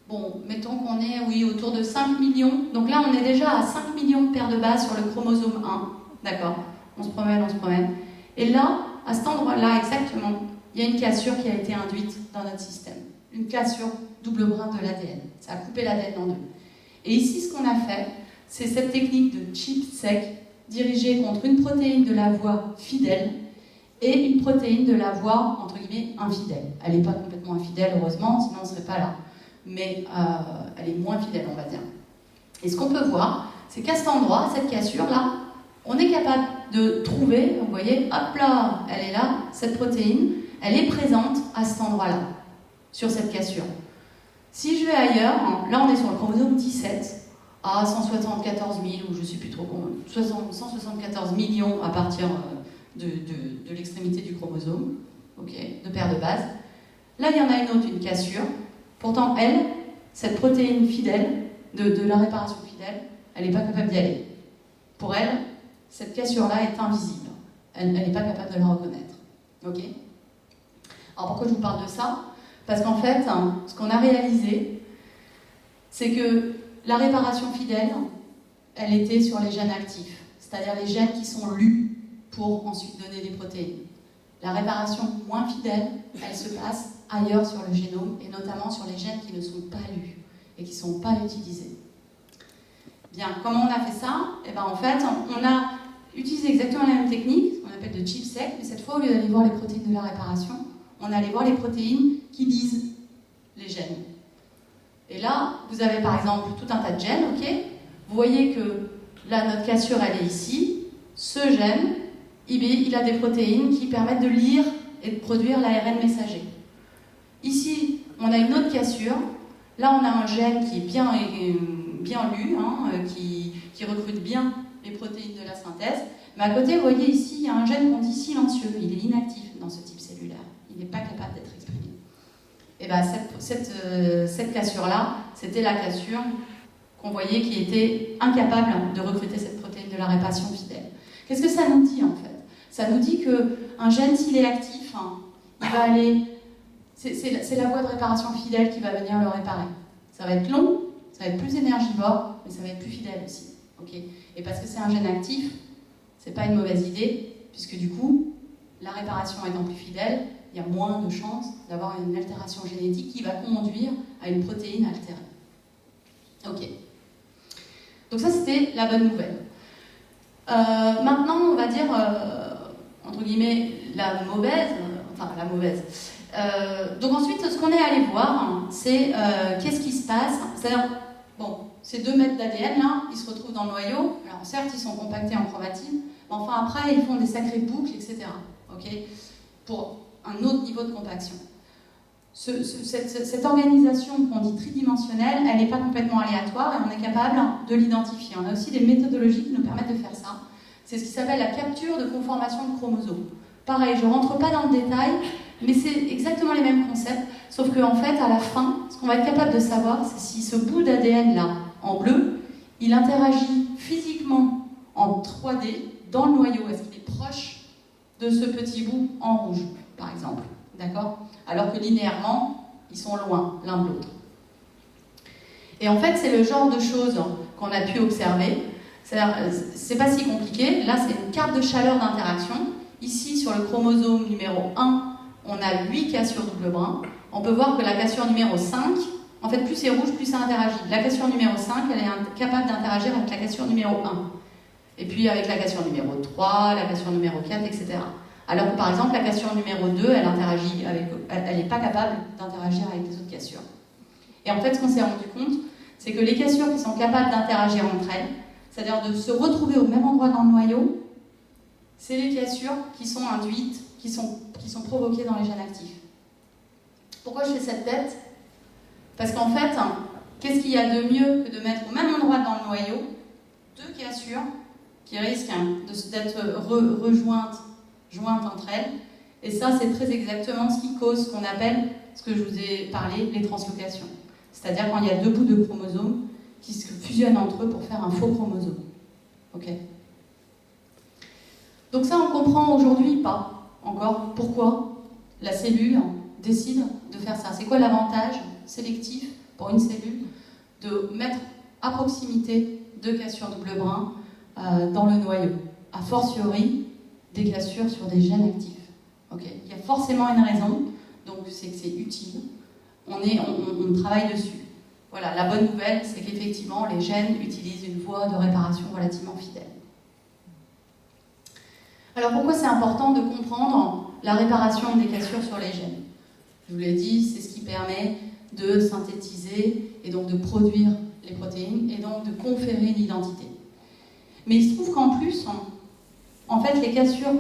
Bon, mettons qu'on est, autour de 5 millions. Donc là, on est déjà à 5 millions de paires de bases sur le chromosome 1. D'accord. On se promène. Et là, à cet endroit-là, exactement, il y a une cassure qui a été induite dans notre système. Une cassure double brin de l'ADN. Ça a coupé l'ADN en deux. Et ici, ce qu'on a fait, c'est cette technique de ChIP-seq dirigée contre une protéine de la voie fidèle et une protéine de la voie, entre guillemets, infidèle. Elle n'est pas complètement infidèle, heureusement, sinon on ne serait pas là. Mais elle est moins fidèle, on va dire. Et ce qu'on peut voir, c'est qu'à cet endroit, cette cassure-là, on est capable de trouver, vous voyez, hop là, elle est là, cette protéine, elle est présente à cet endroit-là, sur cette cassure. Si je vais ailleurs, là on est sur le chromosome 17, à 174 000, ou je ne sais plus trop combien, 174 millions à partir de l'extrémité du chromosome, okay, de paires de bases. Là, il y en a une autre, une cassure. Pourtant, elle, cette protéine fidèle, de la réparation fidèle, elle n'est pas capable d'y aller. Pour elle, cette cassure-là est invisible. Elle n'est pas capable de la reconnaître. Ok ? Alors pourquoi je vous parle de ça ? Parce qu'en fait, ce qu'on a réalisé, c'est que la réparation fidèle, elle était sur les gènes actifs, c'est-à-dire les gènes qui sont lus pour ensuite donner des protéines. La réparation moins fidèle, elle se passe ailleurs sur le génome, et notamment sur les gènes qui ne sont pas lus et qui ne sont pas utilisés. Bien, comment on a fait ça ? Eh bien, en fait, on a utilisé exactement la même technique, ce qu'on appelle de chip-sec, mais cette fois, au lieu d'aller voir les protéines de la réparation, on allait voir les protéines qui lisent les gènes. Et là, vous avez par exemple tout un tas de gènes, ok ? Vous voyez que là, notre cassure, elle est ici. Ce gène, il a des protéines qui permettent de lire et de produire l'ARN messager. Ici, on a une autre cassure. Là, on a un gène qui est bien lu, qui recrute bien les protéines de la synthèse. Mais à côté, vous voyez ici, il y a un gène qu'on dit silencieux. Il est inactif dans ce type cellulaire. Il n'est pas capable d'être exprimé. Et bien, cette cassure-là, c'était la cassure qu'on voyait qui était incapable de recruter cette protéine de la réparation fidèle. Qu'est-ce que ça nous dit, en fait ? Ça nous dit qu'un gène, s'il est actif, il va aller... C'est la voie de réparation fidèle qui va venir le réparer. Ça va être long, ça va être plus énergivore, mais ça va être plus fidèle aussi. Okay ? Et parce que c'est un gène actif, c'est pas une mauvaise idée, puisque du coup, la réparation étant plus fidèle, il y a moins de chances d'avoir une altération génétique qui va conduire à une protéine altérée. Ok. Donc ça, c'était la bonne nouvelle. Maintenant, on va dire, entre guillemets, la mauvaise. Donc ensuite, ce qu'on est allé voir, c'est qu'est-ce qui se passe. C'est-à-dire, bon, ces 2 mètres d'ADN, là, ils se retrouvent dans le noyau. Alors certes, ils sont compactés en chromatine, mais enfin après, ils font des sacrées boucles, etc. Ok ? Pour un autre niveau de compaction. Cette organisation qu'on dit tridimensionnelle, elle n'est pas complètement aléatoire et on est capable de l'identifier. On a aussi des méthodologies qui nous permettent de faire ça. C'est ce qui s'appelle la capture de conformation de chromosomes. Pareil, je ne rentre pas dans le détail, mais c'est exactement les mêmes concepts, sauf qu'en fait, à la fin, ce qu'on va être capable de savoir, c'est si ce bout d'ADN-là, en bleu, il interagit physiquement en 3D dans le noyau. Est-ce qu'il est proche de ce petit bout en rouge, par exemple, d'accord ? Alors que linéairement, ils sont loin l'un de l'autre. Et en fait, c'est le genre de choses qu'on a pu observer. C'est pas si compliqué. Là, c'est une carte de chaleur d'interaction. Ici, sur le chromosome numéro 1, on a 8 cassures double brin. On peut voir que la cassure numéro 5, en fait, plus c'est rouge, plus ça interagit. La cassure numéro 5, elle est capable d'interagir avec la cassure numéro 1. Et puis avec la cassure numéro 3, la cassure numéro 4, etc. Alors que par exemple, la cassure numéro 2, elle n'est pas capable d'interagir avec les autres cassures. Et en fait, ce qu'on s'est rendu compte, c'est que les cassures qui sont capables d'interagir entre elles, c'est-à-dire de se retrouver au même endroit dans le noyau, c'est les cassures qui sont induites, qui sont provoquées dans les gènes actifs. Pourquoi je fais cette tête ? Parce qu'en fait, qu'est-ce qu'il y a de mieux que de mettre au même endroit dans le noyau 2 cassures qui risquent d'être rejointes entre elles. Et ça, c'est très exactement ce qui cause ce qu'on appelle, ce que je vous ai parlé, les translocations. C'est-à-dire quand il y a 2 bouts de chromosomes qui se fusionnent entre eux pour faire un faux chromosome. Ok ? Donc ça, on comprend aujourd'hui pas encore pourquoi la cellule décide de faire ça. C'est quoi l'avantage sélectif pour une cellule de mettre à proximité 2 cassures double brin dans le noyau, a fortiori des cassures sur des gènes actifs. Okay. Il y a forcément une raison, donc c'est que c'est utile. On travaille dessus. Voilà, la bonne nouvelle, c'est qu'effectivement, les gènes utilisent une voie de réparation relativement fidèle. Alors pourquoi c'est important de comprendre la réparation des cassures sur les gènes ? Je vous l'ai dit, c'est ce qui permet de synthétiser et donc de produire les protéines et donc de conférer une identité. Mais il se trouve qu'en plus, en fait, les cassures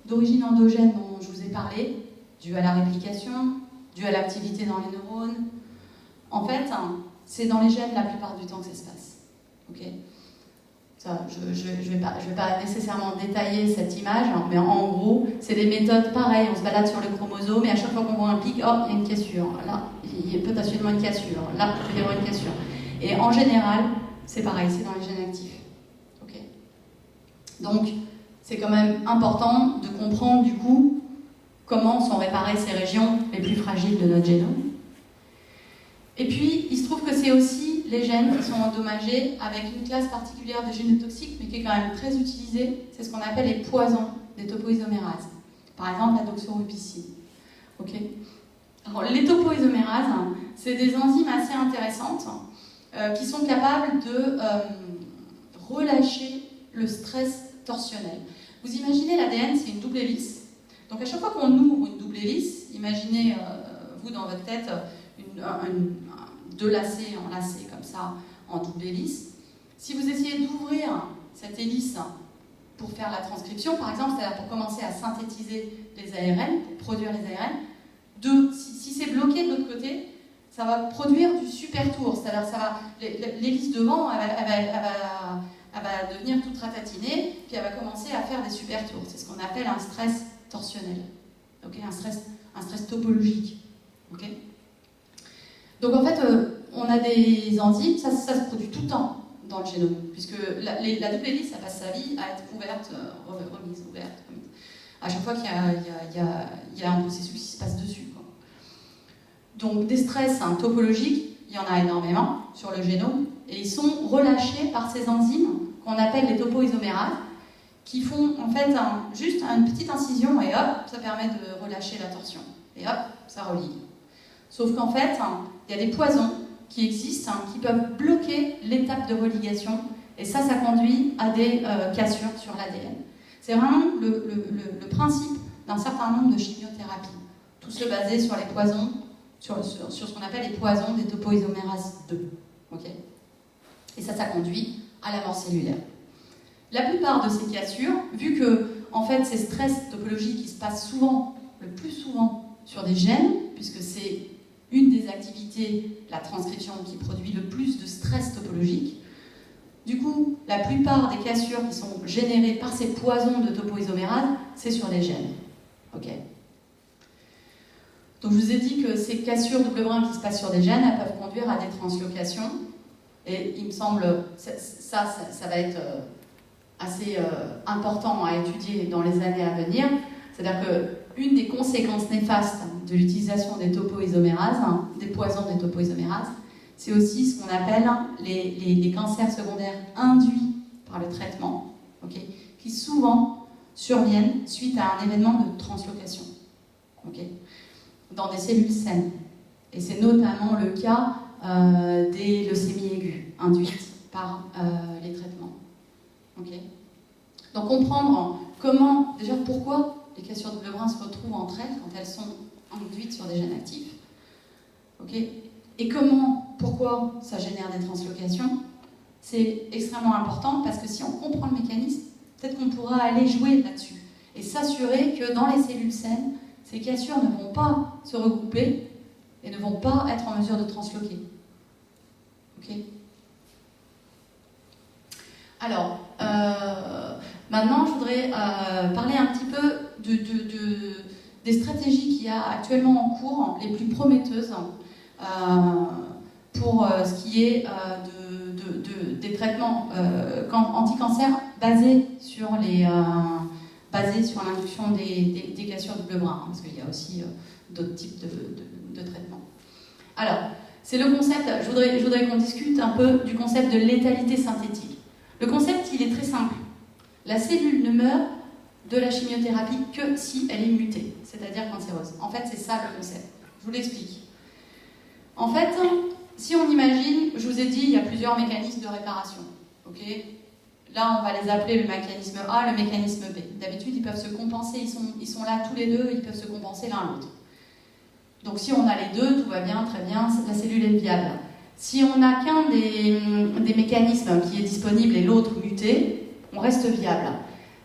d'origine endogène dont je vous ai parlé, dues à la réplication, dues à l'activité dans les neurones, en fait, c'est dans les gènes la plupart du temps que ça se passe. Okay ? Ça, je vais pas nécessairement détailler cette image, mais en gros, c'est des méthodes pareilles. On se balade sur le chromosome et à chaque fois qu'on voit un pic, oh, il y a une cassure. Là, il y a potentiellement une cassure. Là, il peut y avoir une cassure. Et en général, c'est pareil, c'est dans les gènes actifs. Okay. Donc, c'est quand même important de comprendre du coup comment sont réparées ces régions les plus fragiles de notre génome. Et puis, il se trouve que c'est aussi les gènes qui sont endommagés avec une classe particulière de génotoxiques, mais qui est quand même très utilisée, c'est ce qu'on appelle les poisons des topoisomérases. Par exemple, la doxorubicine. Okay. Alors, les topoisomérases, c'est des enzymes assez intéressantes qui sont capables de relâcher le stress torsionnel. Vous imaginez l'ADN, c'est une double hélice. Donc à chaque fois qu'on ouvre une double hélice, imaginez, vous dans votre tête, deux lacets enlacés comme ça, en double hélice. Si vous essayez d'ouvrir cette hélice pour faire la transcription, par exemple, c'est-à-dire pour commencer à synthétiser les ARN, pour produire les ARN, si c'est bloqué de l'autre côté, ça va produire du super tour, c'est-à-dire l'hélice devant, elle va devenir toute ratatinée, puis elle va commencer à faire des super tours. C'est ce qu'on appelle un stress torsionnel, okay, un stress topologique. Okay. Donc en fait, on a des enzymes, ça se produit tout le temps dans le génome, puisque la double hélice, ça passe sa vie à être ouverte, remise, ouverte, remise. À chaque fois qu'il y a un processus qui se passe dessus, quoi. Donc des stress topologiques, il y en a énormément sur le génome, et ils sont relâchés par ces enzymes qu'on appelle les topoisomérases, qui font en fait juste une petite incision et hop, ça permet de relâcher la torsion. Et hop, ça relie. Sauf qu'en fait, il y a des poisons qui existent, qui peuvent bloquer l'étape de religation, et ça conduit à des cassures sur l'ADN. C'est vraiment le principe d'un certain nombre de chimiothérapies, tout se basé sur les poisons, sur ce qu'on appelle les poisons des topoisomérases 2. Okay. Et ça conduit à la mort cellulaire. La plupart de ces cassures, vu que en fait, ces stress topologiques qui se passent souvent, le plus souvent, sur des gènes, puisque c'est une des activités, la transcription, qui produit le plus de stress topologique, du coup, la plupart des cassures qui sont générées par ces poisons de topoisomérase, c'est sur les gènes. Okay. Donc je vous ai dit que ces cassures double brin qui se passent sur des gènes, elles peuvent conduire à des translocations. Et il me semble, ça va être assez important à étudier dans les années à venir. C'est-à-dire qu'une des conséquences néfastes de l'utilisation des topoisomérases, des poisons des topoisomérases, c'est aussi ce qu'on appelle les cancers secondaires induits par le traitement, okay, qui souvent surviennent suite à un événement de translocation, okay, dans des cellules saines. Et c'est notamment le cas des leucémies aiguës induites par les traitements. Okay. Donc comprendre comment, déjà pourquoi les cassures double brin se retrouvent entre elles quand elles sont induites sur des gènes actifs, okay, et pourquoi ça génère des translocations, c'est extrêmement important parce que si on comprend le mécanisme, peut-être qu'on pourra aller jouer là-dessus et s'assurer que dans les cellules saines, ces cassures ne vont pas se regrouper et ne vont pas être en mesure de transloquer. Okay. Alors, maintenant, je voudrais parler un petit peu des stratégies qu'il y a actuellement en cours, les plus prometteuses, pour ce qui est des traitements anti-cancer basés sur l'induction des cassures double brin, parce qu'il y a aussi d'autres types de traitements. Alors, c'est le concept, je voudrais qu'on discute un peu du concept de létalité synthétique. Le concept, il est très simple. La cellule ne meurt de la chimiothérapie que si elle est mutée, c'est-à-dire cancéreuse. En fait, c'est ça le concept. Je vous l'explique. En fait, si on imagine, je vous ai dit, il y a plusieurs mécanismes de réparation. Okay, là, on va les appeler le mécanisme A, le mécanisme B. D'habitude, ils peuvent se compenser, ils sont là tous les deux, ils peuvent se compenser l'un l'autre. Donc si on a les deux, tout va bien, très bien, la cellule est viable. Si on n'a qu'un des mécanismes qui est disponible et l'autre muté, on reste viable.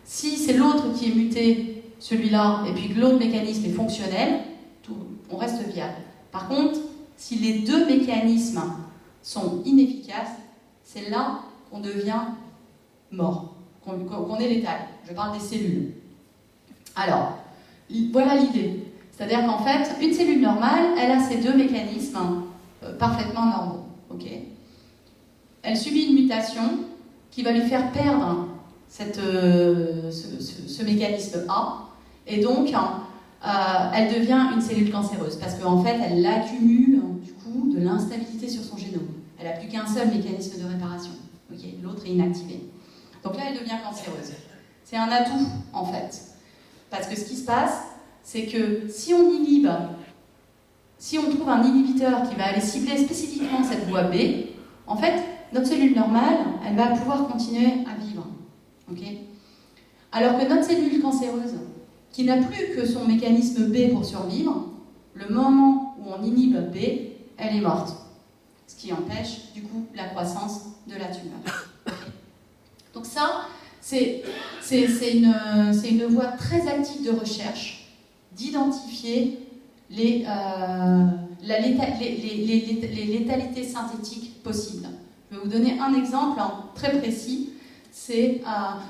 Si c'est l'autre qui est muté, celui-là, et puis que l'autre mécanisme est fonctionnel, on reste viable. Par contre, si les deux mécanismes sont inefficaces, c'est là qu'on devient mort, qu'on est létal. Je parle des cellules. Alors, voilà l'idée. C'est-à-dire qu'en fait, une cellule normale, elle a ces deux mécanismes parfaitement normaux. Okay, elle subit une mutation qui va lui faire perdre ce mécanisme A, et donc elle devient une cellule cancéreuse, parce qu'en fait, elle accumule du coup de l'instabilité sur son génome. Elle n'a plus qu'un seul mécanisme de réparation. Okay, l'autre est inactivé. Donc là, elle devient cancéreuse. C'est un atout, en fait. Parce que ce qui se passe, c'est que si on trouve un inhibiteur qui va aller cibler spécifiquement cette voie B, en fait, notre cellule normale, elle va pouvoir continuer à vivre. Okay, alors que notre cellule cancéreuse, qui n'a plus que son mécanisme B pour survivre, le moment où on inhibe B, elle est morte. Ce qui empêche, du coup, la croissance de la tumeur. Okay. Donc ça, c'est une voie très active de recherche, d'identifier les létalités synthétiques possibles. Je vais vous donner un exemple très précis, c'est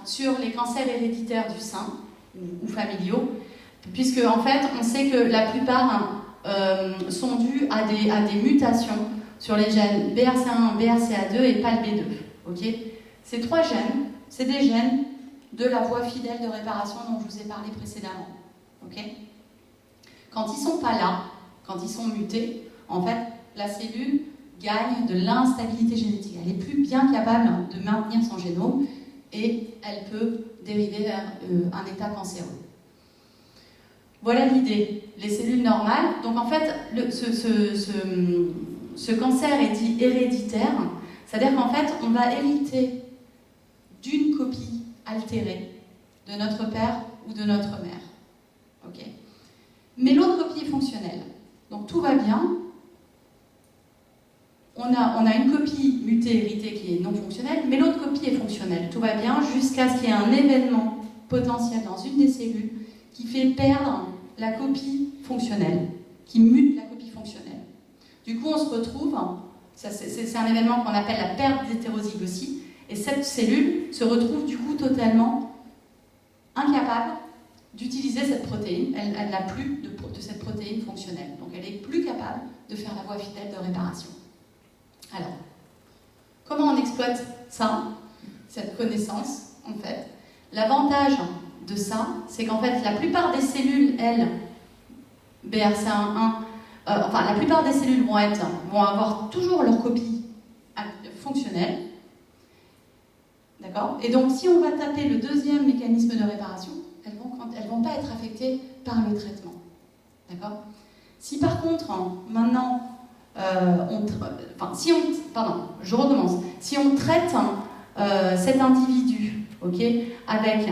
sur les cancers héréditaires du sein, ou familiaux, puisque en fait, on sait que la plupart sont dus à des mutations sur les gènes BRCA1, BRCA2 et PALB2. Okay, ces 3 gènes, c'est des gènes de la voie fidèle de réparation dont je vous ai parlé précédemment. Okay, quand ils ne sont pas là, quand ils sont mutés, en fait, la cellule gagne de l'instabilité génétique. Elle est plus bien capable de maintenir son génome et elle peut dériver vers un état cancéreux. Voilà l'idée. Les cellules normales, donc en fait, ce cancer est dit héréditaire, c'est-à-dire qu'en fait, on va hériter d'une copie altérée de notre père ou de notre mère. Okay, mais l'autre copie est fonctionnelle. Donc tout va bien. On a une copie mutée, héritée qui est non fonctionnelle, mais l'autre copie est fonctionnelle. Tout va bien jusqu'à ce qu'il y ait un événement potentiel dans une des cellules qui fait perdre la copie fonctionnelle, qui mute la copie fonctionnelle. Du coup, on se retrouve, c'est un événement qu'on appelle la perte d'hétérozygossie, et cette cellule se retrouve du coup totalement incapable d'utiliser cette protéine. Elle n'a plus de cette protéine fonctionnelle. Donc elle n'est plus capable de faire la voie fidèle de réparation. Alors, comment on exploite ça, cette connaissance, en fait? L'avantage de ça, c'est qu'en fait, la plupart des cellules, elles, BRCA1, la plupart des cellules vont avoir toujours leur copie fonctionnelle. D'accord? Et donc, si on va taper le deuxième mécanisme de réparation, elles vont pas être affectées par le traitement. D'accord? Si par contre, maintenant, si on traite cet individu, okay, avec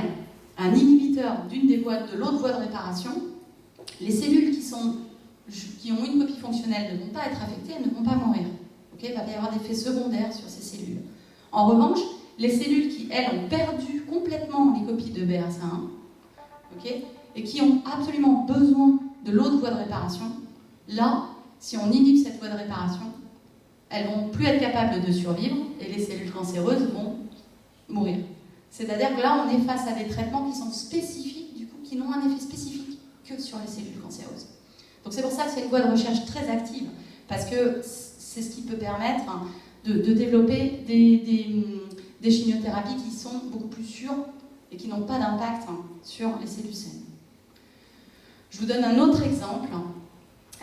un inhibiteur de l'autre voie de réparation, les cellules qui ont une copie fonctionnelle ne vont pas être affectées, elles ne vont pas mourir. Okay, il va y avoir des effets secondaires sur ces cellules. En revanche, les cellules qui, elles, ont perdu complètement les copies de BRCA1, okay, et qui ont absolument besoin de l'autre voie de réparation, là, si on inhibe cette voie de réparation, elles ne vont plus être capables de survivre et les cellules cancéreuses vont mourir. C'est-à-dire que là, on est face à des traitements qui sont spécifiques, du coup, qui n'ont un effet spécifique que sur les cellules cancéreuses. Donc c'est pour ça que c'est une voie de recherche très active, parce que c'est ce qui peut permettre de développer des chimiothérapies qui sont beaucoup plus sûres et qui n'ont pas d'impact sur les cellules saines. Je vous donne un autre exemple.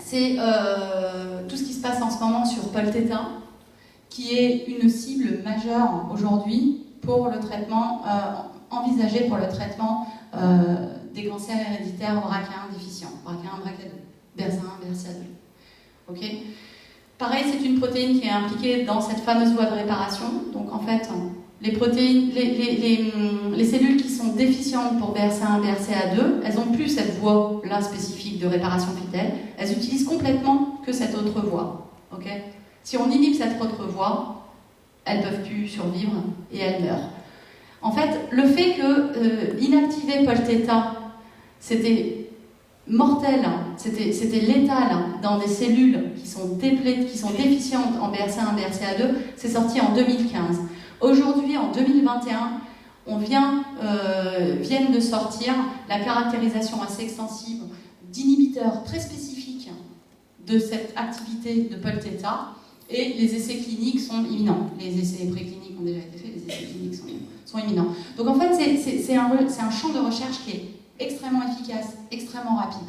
C'est tout ce qui se passe en ce moment sur Polteta, qui est une cible majeure aujourd'hui pour le traitement, envisagé pour le traitement des cancers héréditaires BRCA1 déficients, BRCA1, BRCA2, BRCA1, BRCA2. Okay, pareil, c'est une protéine qui est impliquée dans cette fameuse voie de réparation. Donc en fait, les cellules qui sont déficientes pour BRCA1, BRCA2, elles n'ont plus cette voie-là spécifique de réparation fidèle, elles utilisent complètement que cette autre voie. Okay, si on inhibe cette autre voie, elles ne peuvent plus survivre et elles meurent. En fait, le fait que inactiver Polteta, c'était mortel, c'était létal dans des cellules qui sont déficientes en BRCA1, BRCA2, c'est sorti en 2015. Aujourd'hui, en 2021, on viennent de sortir la caractérisation assez extensive d'inhibiteurs très spécifiques de cette activité de Polteta, et les essais cliniques sont imminents. Les essais précliniques ont déjà été faits, les essais cliniques sont imminents. Donc en fait, c'est un champ de recherche qui est extrêmement efficace, extrêmement rapide.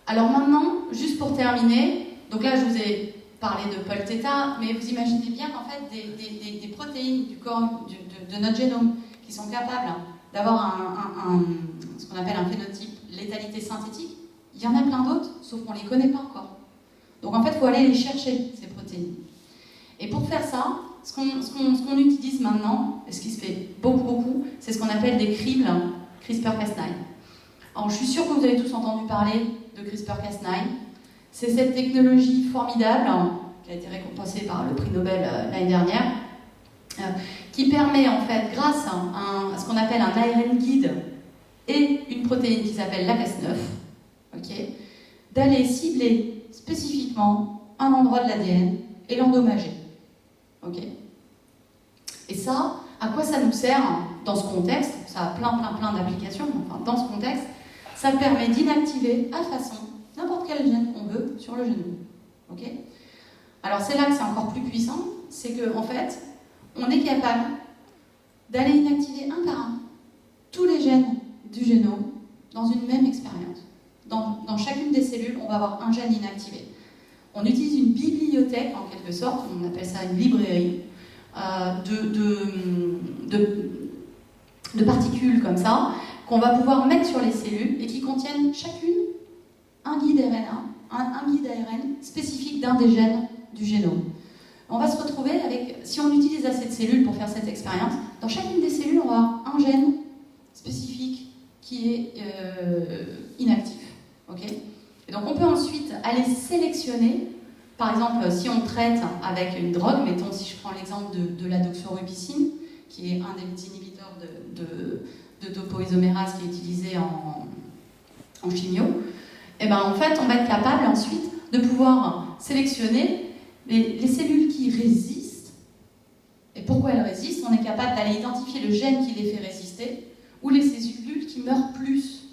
Alors maintenant, juste pour terminer, donc là je vous ai parlé de Paul Theta, mais vous imaginez bien qu'en fait des protéines du corps, de notre génome qui sont capables d'avoir ce qu'on appelle un phénotype létalité synthétique, il y en a plein d'autres, sauf qu'on ne les connaît pas encore. Donc en fait, il faut aller les chercher, ces protéines. Et pour faire ça, ce qu'on utilise maintenant, et ce qui se fait beaucoup, c'est ce qu'on appelle des cribles CRISPR-Cas9. Alors je suis sûre que vous avez tous entendu parler de CRISPR-Cas9. C'est cette technologie formidable, qui a été récompensée par le prix Nobel l'année dernière, qui permet en fait, grâce à ce qu'on appelle un ARN guide et une protéine qui s'appelle la Cas9, d'aller cibler spécifiquement un endroit de l'ADN et l'endommager. Et ça, à quoi ça nous sert dans ce contexte? Ça a plein d'applications, enfin dans ce contexte, ça permet d'inactiver à façon n'importe quel gène qu'on veut sur le génome. Alors c'est là que c'est encore plus puissant, c'est qu'en fait, on est capable d'aller inactiver un par un tous les gènes du génome dans une même expérience. Dans chacune des cellules, on va avoir un gène inactivé. On utilise une bibliothèque, en quelque sorte, on appelle ça une librairie, de particules comme ça, qu'on va pouvoir mettre sur les cellules et qui contiennent chacune un guide RNA, un guide ARN spécifique d'un des gènes du génome. On va se retrouver avec, si on utilise assez de cellules pour faire cette expérience, dans chacune des cellules, on va avoir un gène spécifique qui est inactif. Et donc on peut ensuite aller sélectionner, par exemple, si on traite avec une drogue, mettons si je prends l'exemple de la doxorubicine, qui est un des inhibiteurs de topoisomérase qui est utilisé en chimio, et ben en fait on va être capable ensuite de pouvoir sélectionner les cellules qui résistent. Et pourquoi elles résistent? On est capable d'aller identifier le gène qui les fait résister ou les cellules qui meurent plus.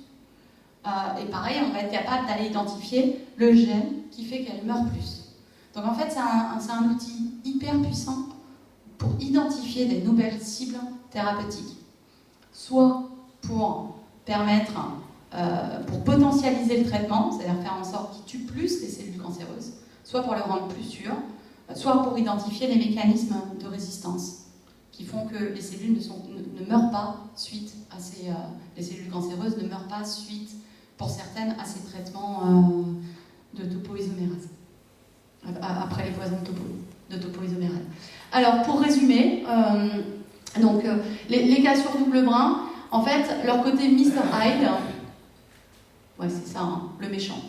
Et pareil, on va être capable d'aller identifier le gène qui fait qu'elles meurent plus. Donc en fait, c'est un outil hyper puissant pour identifier des nouvelles cibles thérapeutiques. Soit pour permettre, pour potentialiser le traitement, c'est-à-dire faire en sorte qu'il tue plus les cellules cancéreuses, soit pour le rendre plus sûr, soit pour identifier les mécanismes de résistance qui font que les cellules ne meurent pas suite à les cellules cancéreuses ne meurent pas suite, pour certaines, à ces traitements de topoisomérase, après les poisons de topoisomérase. Alors, pour résumer, les cassures double brin, en fait, leur côté Mr. Hyde, ouais, c'est ça, hein, le méchant,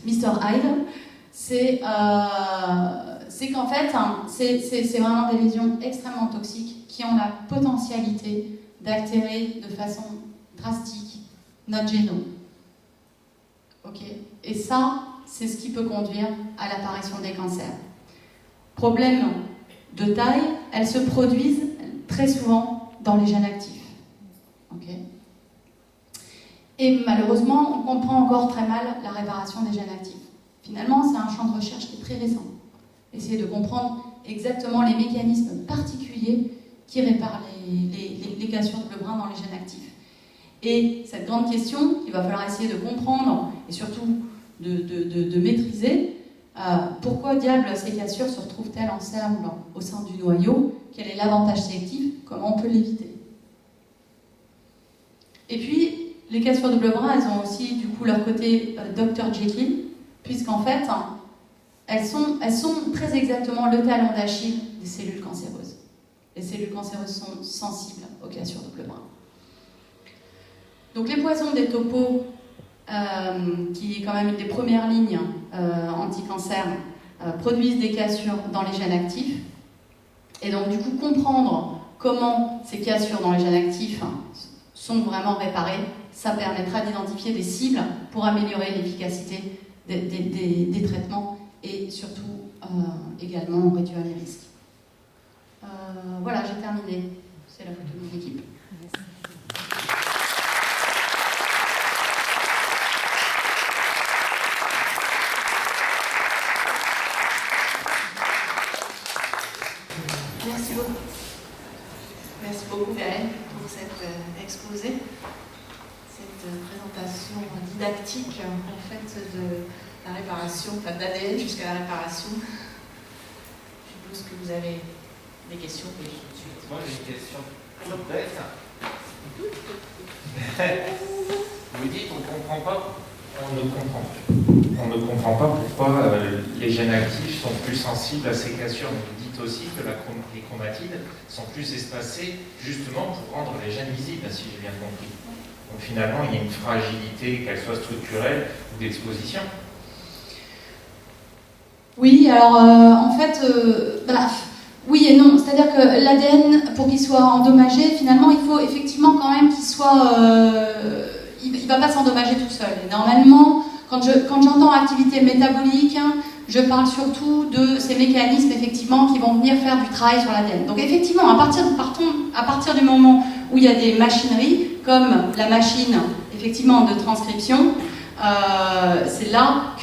Mr. Hyde, c'est qu'en fait, c'est vraiment des lésions extrêmement toxiques qui ont la potentialité d'altérer de façon drastique notre génome. Et ça, c'est ce qui peut conduire à l'apparition des cancers. Problème de taille, elles se produisent très souvent dans les gènes actifs. Et malheureusement, on comprend encore très mal la réparation des gènes actifs. Finalement, c'est un champ de recherche qui est très récent. Essayer de comprendre exactement les mécanismes particuliers qui réparent les cassures double brin dans les gènes actifs. Et cette grande question, il va falloir essayer de comprendre et surtout de maîtriser pourquoi diable ces cassures se retrouvent-elles ensemble au sein du noyau, quel est l'avantage sélectif, comment on peut l'éviter. Et puis, les cassures double brin, elles ont aussi du coup leur côté Dr Jekyll, puisqu'en fait, elles sont très exactement le talon d'Achille des cellules cancéreuses. Les cellules cancéreuses sont sensibles aux cassures double brin. Donc les poisons des topos, qui est quand même une des premières lignes anti-cancer, produisent des cassures dans les gènes actifs. Et donc du coup, comprendre comment ces cassures dans les gènes actifs sont vraiment réparées, ça permettra d'identifier des cibles pour améliorer l'efficacité des traitements et surtout également réduire les risques. Voilà, j'ai terminé. C'est la photo de mon équipe. Merci beaucoup. Merci beaucoup, Gaëlle, pour cet exposé, cette présentation didactique, en fait, de la réparation, enfin d'ADN jusqu'à la réparation. Je suppose que vous avez des questions. Moi, j'ai une question toute bête. Vous dites, on ne comprend pas pourquoi les gènes actifs sont plus sensibles à ces cassures. Vous dites aussi que les chromatides sont plus espacées justement pour rendre les gènes visibles, si j'ai bien compris. Donc finalement, il y a une fragilité, qu'elle soit structurelle ou d'exposition. Oui, alors en fait, oui et non. C'est-à-dire que l'ADN, pour qu'il soit endommagé, finalement, il faut effectivement quand même qu'il soit... il ne va pas s'endommager tout seul. Et normalement, quand j'entends activité métabolique, je parle surtout de ces mécanismes effectivement qui vont venir faire du travail sur l'ADN. Donc effectivement, à partir du moment où il y a des machineries, comme la machine effectivement de transcription, c'est là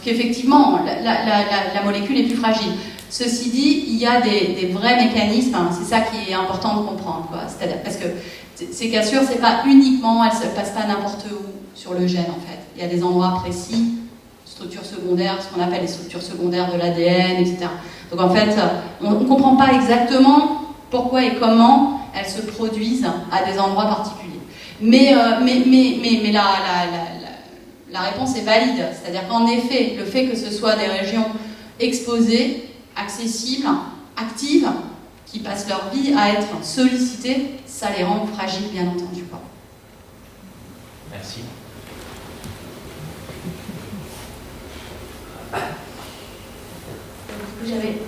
qu'effectivement la molécule est plus fragile. Ceci dit, il y a des vrais mécanismes, c'est ça qui est important de comprendre, c'est-à-dire parce que ces cassures, c'est pas uniquement, elles ne se passent pas n'importe où sur le gène en fait. Il y a des endroits précis, structures secondaires, ce qu'on appelle les structures secondaires de l'ADN, etc. Donc en fait, on ne comprend pas exactement pourquoi et comment elles se produisent à des endroits particuliers. Mais la réponse est valide, c'est-à-dire qu'en effet, le fait que ce soit des régions exposées, accessibles, actives, qui passent leur vie à être sollicitées, ça les rend fragiles, bien entendu. Merci. J'avais...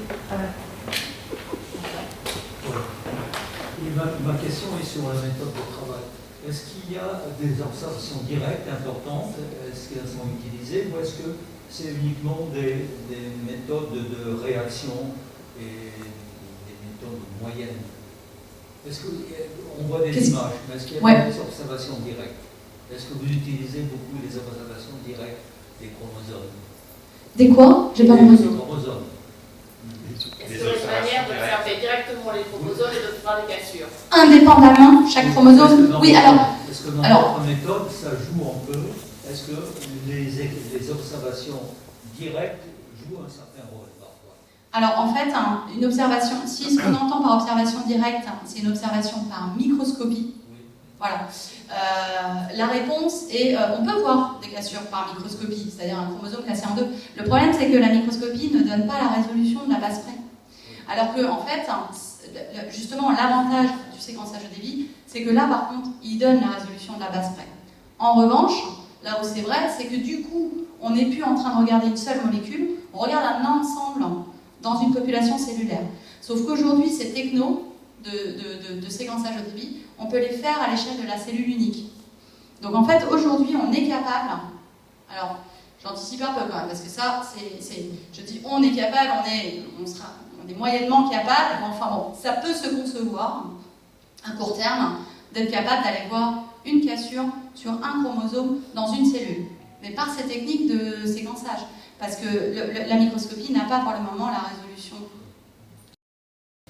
Ma question est sur la méthode de travail. Est-ce qu'il y a des observations directes importantes? Est-ce qu'elles sont utilisées ou est-ce que c'est uniquement des méthodes de réaction et des méthodes moyennes? Est-ce qu'on voit des images, mais est-ce qu'il y a des observations directes? Est-ce que vous utilisez beaucoup les observations directes des chromosomes? Des quoi? J'ai pas compris. Des chromosomes. Est-ce qu'il y a une manière d'observer directement les chromosomes et de voir les cassures? Indépendamment, chaque chromosome. Oui, alors. Est-ce que dans votre méthode, ça joue un peu? Est-ce que les observations directes jouent un certain rôle parfois? Alors en fait, une observation, si ce qu'on entend par observation directe, c'est une observation par microscopie. Oui. Voilà. La réponse est, on peut voir des cassures par microscopie, c'est-à-dire un chromosome cassé en deux. Le problème, c'est que la microscopie ne donne pas la résolution de la base près. Alors que, en fait, justement, l'avantage du séquençage de débit, c'est que là, par contre, il donne la résolution de la base près. En revanche, là où c'est vrai, c'est que du coup, on n'est plus en train de regarder une seule molécule, on regarde un ensemble dans une population cellulaire. Sauf qu'aujourd'hui, ces technos de séquençage au débit, on peut les faire à l'échelle de la cellule unique. Donc en fait, aujourd'hui, on est capable, alors j'anticipe un peu quand même, parce que ça, je dis on est capable, on est moyennement capable, mais enfin bon, ça peut se concevoir, à court terme, d'être capable d'aller voir une cassure sur un chromosome dans une cellule, mais par ces techniques de séquençage, parce que la microscopie n'a pas pour le moment la résolution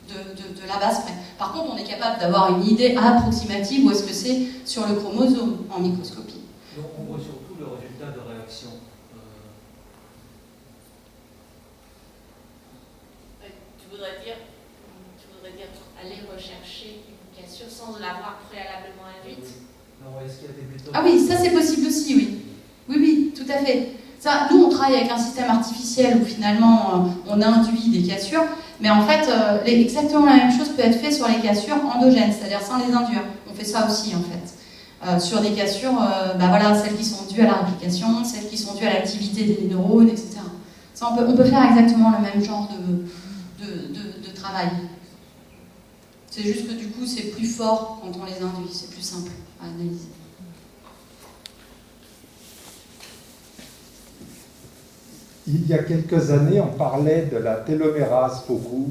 de la base près. Par contre, on est capable d'avoir une idée approximative où est-ce que c'est sur le chromosome en microscopie. Donc on voit surtout le résultat de réaction. Tu voudrais dire aller rechercher une cassure sans l'avoir préalablement induite? Non, est-ce qu'il y a des méthodes? Ah oui, ça c'est possible aussi, oui. Oui, tout à fait. Ça, nous, on travaille avec un système artificiel où finalement on induit des cassures, mais en fait, exactement la même chose peut être faite sur les cassures endogènes, c'est-à-dire sans les induire. On fait ça aussi en fait. Sur des cassures, voilà, celles qui sont dues à la réplication, celles qui sont dues à l'activité des neurones, etc. Ça, on peut faire exactement le même genre de travail. C'est juste que du coup, c'est plus fort quand on les induit, c'est plus simple à analyser. Il y a quelques années, on parlait de la télomérase beaucoup.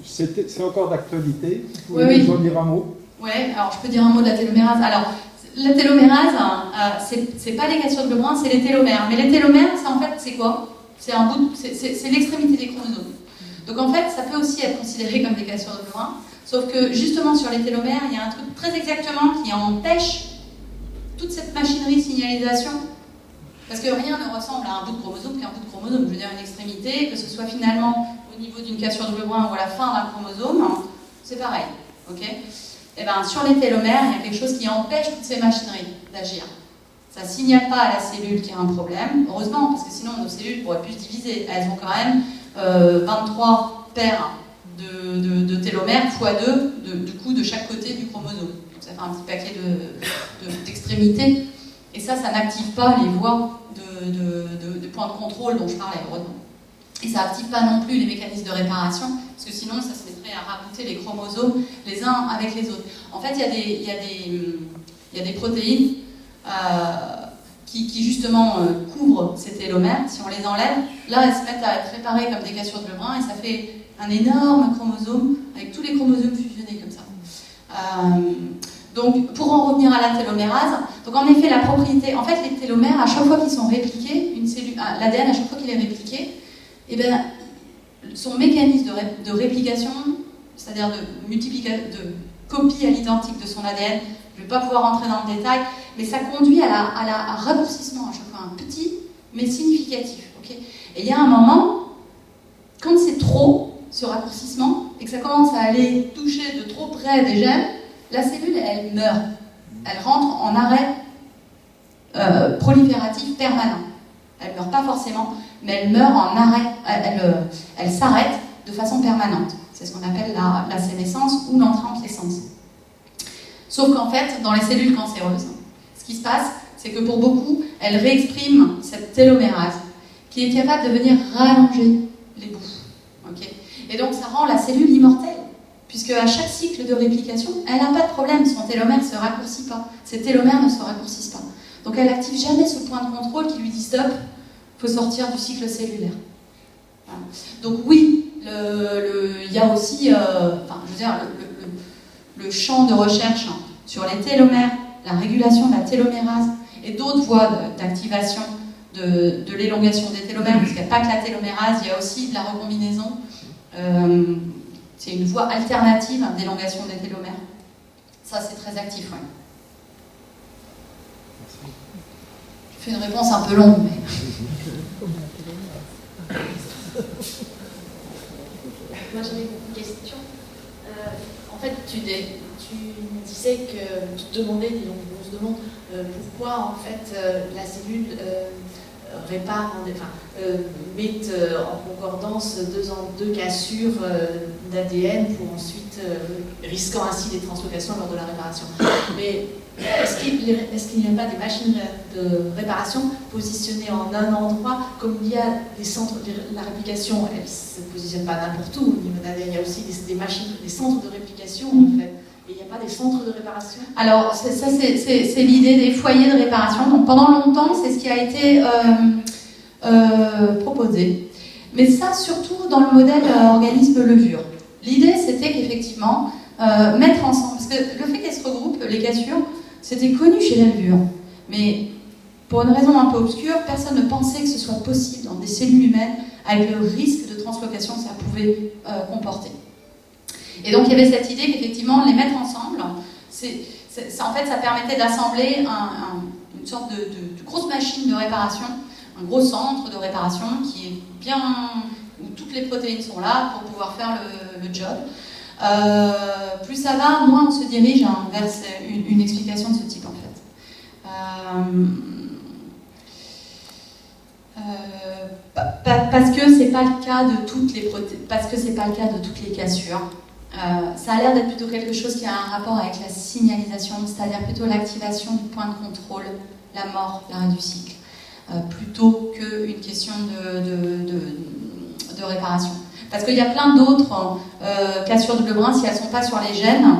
C'est encore d'actualité? Vous pouvez nous en dire un mot? Oui, alors je peux dire un mot de la télomérase. Alors, la télomérase, c'est pas les cassures de globrin, c'est les télomères. Mais les télomères, en fait, c'est quoi? C'est l'extrémité des chromosomes. Donc en fait, ça peut aussi être considéré comme des cassures de brun, sauf que justement sur les télomères, il y a un truc très exactement qui empêche toute cette machinerie de signalisation, parce que rien ne ressemble à un bout de chromosome qu'un bout de chromosome, je veux dire une extrémité, que ce soit finalement au niveau d'une cassure double brun ou à la fin d'un chromosome, c'est pareil, ok? Et bien sur les télomères, il y a quelque chose qui empêche toutes ces machineries d'agir. Ça ne signale pas à la cellule qu'il y a un problème, heureusement, parce que sinon nos cellules pourraient plus se diviser. Elles ont quand même 23 paires de télomères x2 du coup de chaque côté du chromosome. Donc ça fait un petit paquet d'extrémités. Et ça n'active pas les voies de points de contrôle dont je parlais, heureusement. Et ça n'active pas non plus les mécanismes de réparation, parce que sinon ça se mettrait à rabouter les chromosomes les uns avec les autres. En fait, il y a des protéines qui justement couvrent ces télomères. Si on les enlève, là elles se mettent à être réparées comme des cassures de brun et ça fait un énorme chromosome avec tous les chromosomes fusionnés comme ça. Donc pour en revenir à la télomérase, donc en effet la propriété, en fait les télomères à chaque fois qu'ils sont répliqués, l'ADN à chaque fois qu'il est répliqué, et bien son mécanisme de réplication, c'est-à-dire de copie à l'identique de son ADN, je ne vais pas pouvoir rentrer dans le détail, mais ça conduit à un raccourcissement à chaque fois, un petit mais significatif. Okay, et il y a un moment, quand c'est trop, ce raccourcissement, et que ça commence à aller toucher de trop près des gènes, la cellule, elle meurt. Elle rentre en arrêt prolifératif permanent. Elle ne meurt pas forcément, mais elle meurt en arrêt, elle s'arrête de façon permanente. C'est ce qu'on appelle la sénescence ou l'entrée en quiescence. Sauf qu'en fait, dans les cellules cancéreuses, ce qui se passe, c'est que pour beaucoup, elles réexpriment cette télomérase qui est capable de venir rallonger les bouts. Okay, et donc ça rend la cellule immortelle, puisque à chaque cycle de réplication, elle n'a pas de problème, son télomère ne se raccourcit pas. Ses télomères ne se raccourcissent pas. Donc elle n'active jamais ce point de contrôle qui lui dit stop, il faut sortir du cycle cellulaire. Voilà. Donc oui, il y a aussi, je veux dire, le champ de recherche sur les télomères, la régulation de la télomérase et d'autres voies d'activation de l'élongation des télomères, parce qu'il n'y a pas que la télomérase, il y a aussi de la recombinaison. C'est une voie alternative d'élongation des télomères. Ça, c'est très actif, oui. Je fais une réponse un peu longue, mais... Moi, j'avais une question. En fait, tu disais que tu te demandais, donc on se demande pourquoi en fait la cellule répare, met en concordance deux cassures d'ADN pour ensuite risquant ainsi des translocations lors de la réparation. Mais est-ce qu'il n'y a pas des machines de réparation positionnées en un endroit, comme il y a des centres, la réplication, elle ne se positionne pas n'importe où au niveau d'ADN, il y a aussi des machines, des centres de réplication en fait. Et il n'y a pas des centres de réparation? Alors, c'est l'idée des foyers de réparation. Donc, pendant longtemps, c'est ce qui a été proposé. Mais ça, surtout dans le modèle organisme levure. L'idée, c'était qu'effectivement, mettre ensemble, parce que le fait qu'elles se regroupent, les cassures, c'était connu chez la levure. Mais pour une raison un peu obscure, personne ne pensait que ce soit possible dans des cellules humaines avec le risque de translocation que ça pouvait comporter. Et donc il y avait cette idée qu'effectivement les mettre ensemble, en fait ça permettait d'assembler une sorte de grosse machine de réparation, un gros centre de réparation qui est bien, où toutes les protéines sont là pour pouvoir faire le job. Plus ça va, moins on se dirige vers une explication de ce type en fait. Parce que c'est pas le cas de toutes les parce que c'est pas le cas de toutes les cassures. Ça a l'air d'être plutôt quelque chose qui a un rapport avec la signalisation, c'est-à-dire plutôt l'activation du point de contrôle, la mort, l'arrêt du cycle, plutôt qu'une question de réparation. Parce qu'il y a plein d'autres cassures double brun, si elles ne sont pas sur les gènes,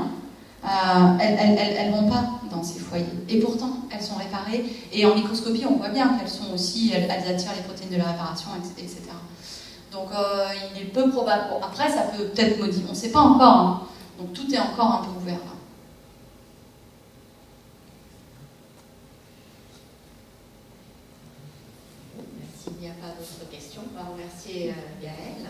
elles ne vont pas dans ces foyers. Et pourtant, elles sont réparées. Et en microscopie, on voit bien qu'elles sont aussi, elles attirent les protéines de la réparation, etc. Donc il est peu probable. Bon, après, ça peut peut-être modifier. On ne sait pas encore. Hein. Donc tout est encore un peu ouvert là. S'il n'y a pas d'autres questions, on va remercier Yael.